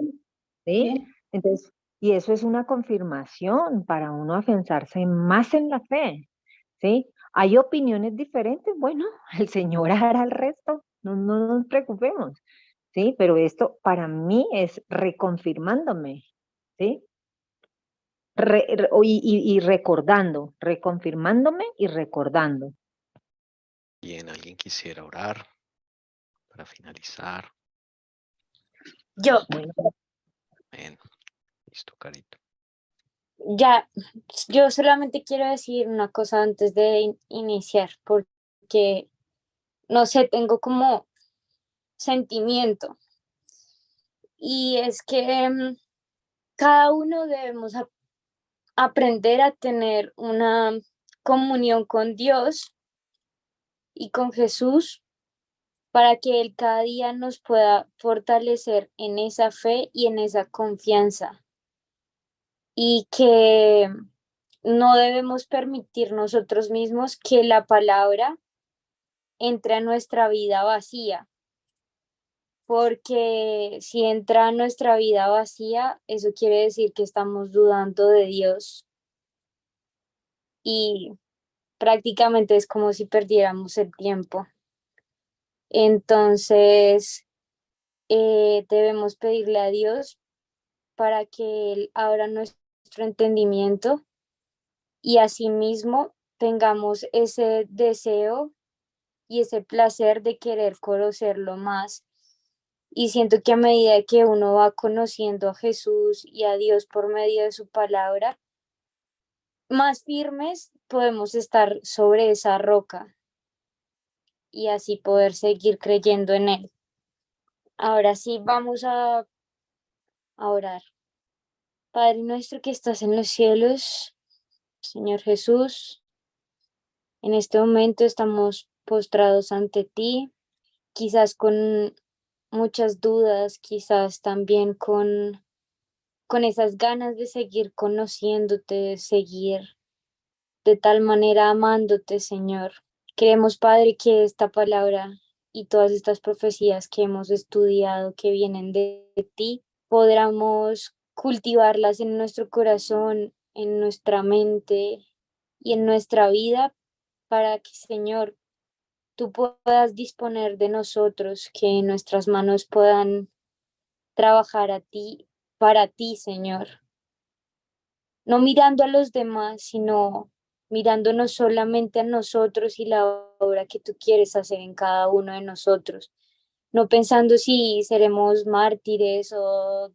¿sí? Bien. Entonces, y eso es una confirmación para uno afianzarse más en la fe, ¿sí? Hay opiniones diferentes, bueno, el Señor hará el resto, no nos preocupemos, ¿sí? Pero esto para mí es reconfirmándome, ¿sí? Y recordando, reconfirmándome y recordando. Bien, ¿alguien quisiera orar para finalizar? Yo, Bueno, Bien, listo, Carito. ya, yo solamente quiero decir una cosa antes de iniciar, porque, no sé, tengo como sentimiento. y es que cada uno debemos aprender a tener una comunión con Dios y con Jesús para que Él cada día nos pueda fortalecer en esa fe y en esa confianza. Y que no debemos permitir nosotros mismos que la palabra entre a nuestra vida vacía, porque si entra a nuestra vida vacía, eso quiere decir que estamos dudando de Dios y prácticamente es como si perdiéramos el tiempo. Entonces, debemos pedirle a Dios para que Él abra nuestro entendimiento y asimismo tengamos ese deseo y ese placer de querer conocerlo más. Y siento que a medida que uno va conociendo a Jesús y a Dios por medio de su palabra, más firmes podemos estar sobre esa roca y así poder seguir creyendo en Él. Ahora sí, vamos a orar. Padre nuestro que estás en los cielos, Señor Jesús, en este momento estamos postrados ante ti, quizás con muchas dudas, quizás también con esas ganas de seguir conociéndote, de seguir de tal manera amándote, Señor. Creemos, Padre, que esta palabra y todas estas profecías que hemos estudiado, que vienen de ti, podamos cultivarlas en nuestro corazón, en nuestra mente y en nuestra vida para que, Señor, tú puedas disponer de nosotros, que nuestras manos puedan trabajar a ti, para ti, Señor. No mirando a los demás, sino mirándonos solamente a nosotros y la obra que tú quieres hacer en cada uno de nosotros. No pensando si seremos mártires o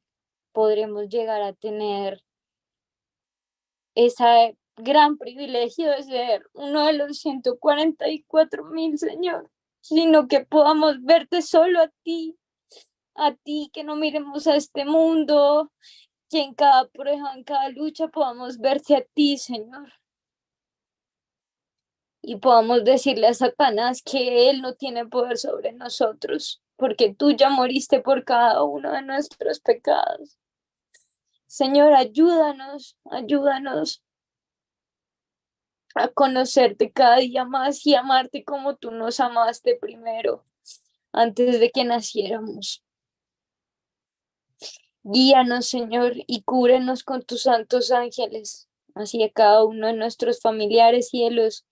podremos llegar a tener ese gran privilegio de ser uno de los 144,000, Señor, sino que podamos verte solo a ti, que no miremos a este mundo, que en cada prueba, en cada lucha podamos verte a ti, Señor. Y podamos decirle a Satanás que él no tiene poder sobre nosotros, porque tú ya moriste por cada uno de nuestros pecados. Señor, ayúdanos a conocerte cada día más y amarte como tú nos amaste primero, antes de que naciéramos. Guíanos, Señor, y cúbrenos con tus santos ángeles, así a cada uno de nuestros familiares y de los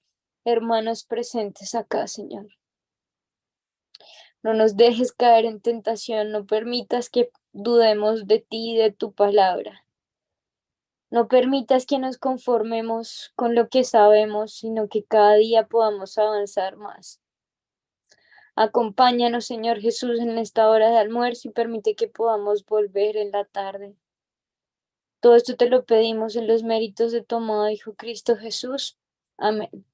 hermanos presentes acá, Señor. No nos dejes caer en tentación, no permitas que dudemos de ti y de tu palabra. No permitas que nos conformemos con lo que sabemos, sino que cada día podamos avanzar más. Acompáñanos, Señor Jesús, en esta hora de almuerzo y permite que podamos volver en la tarde. Todo esto te lo pedimos en los méritos de tu amado Hijo Cristo Jesús. Amén.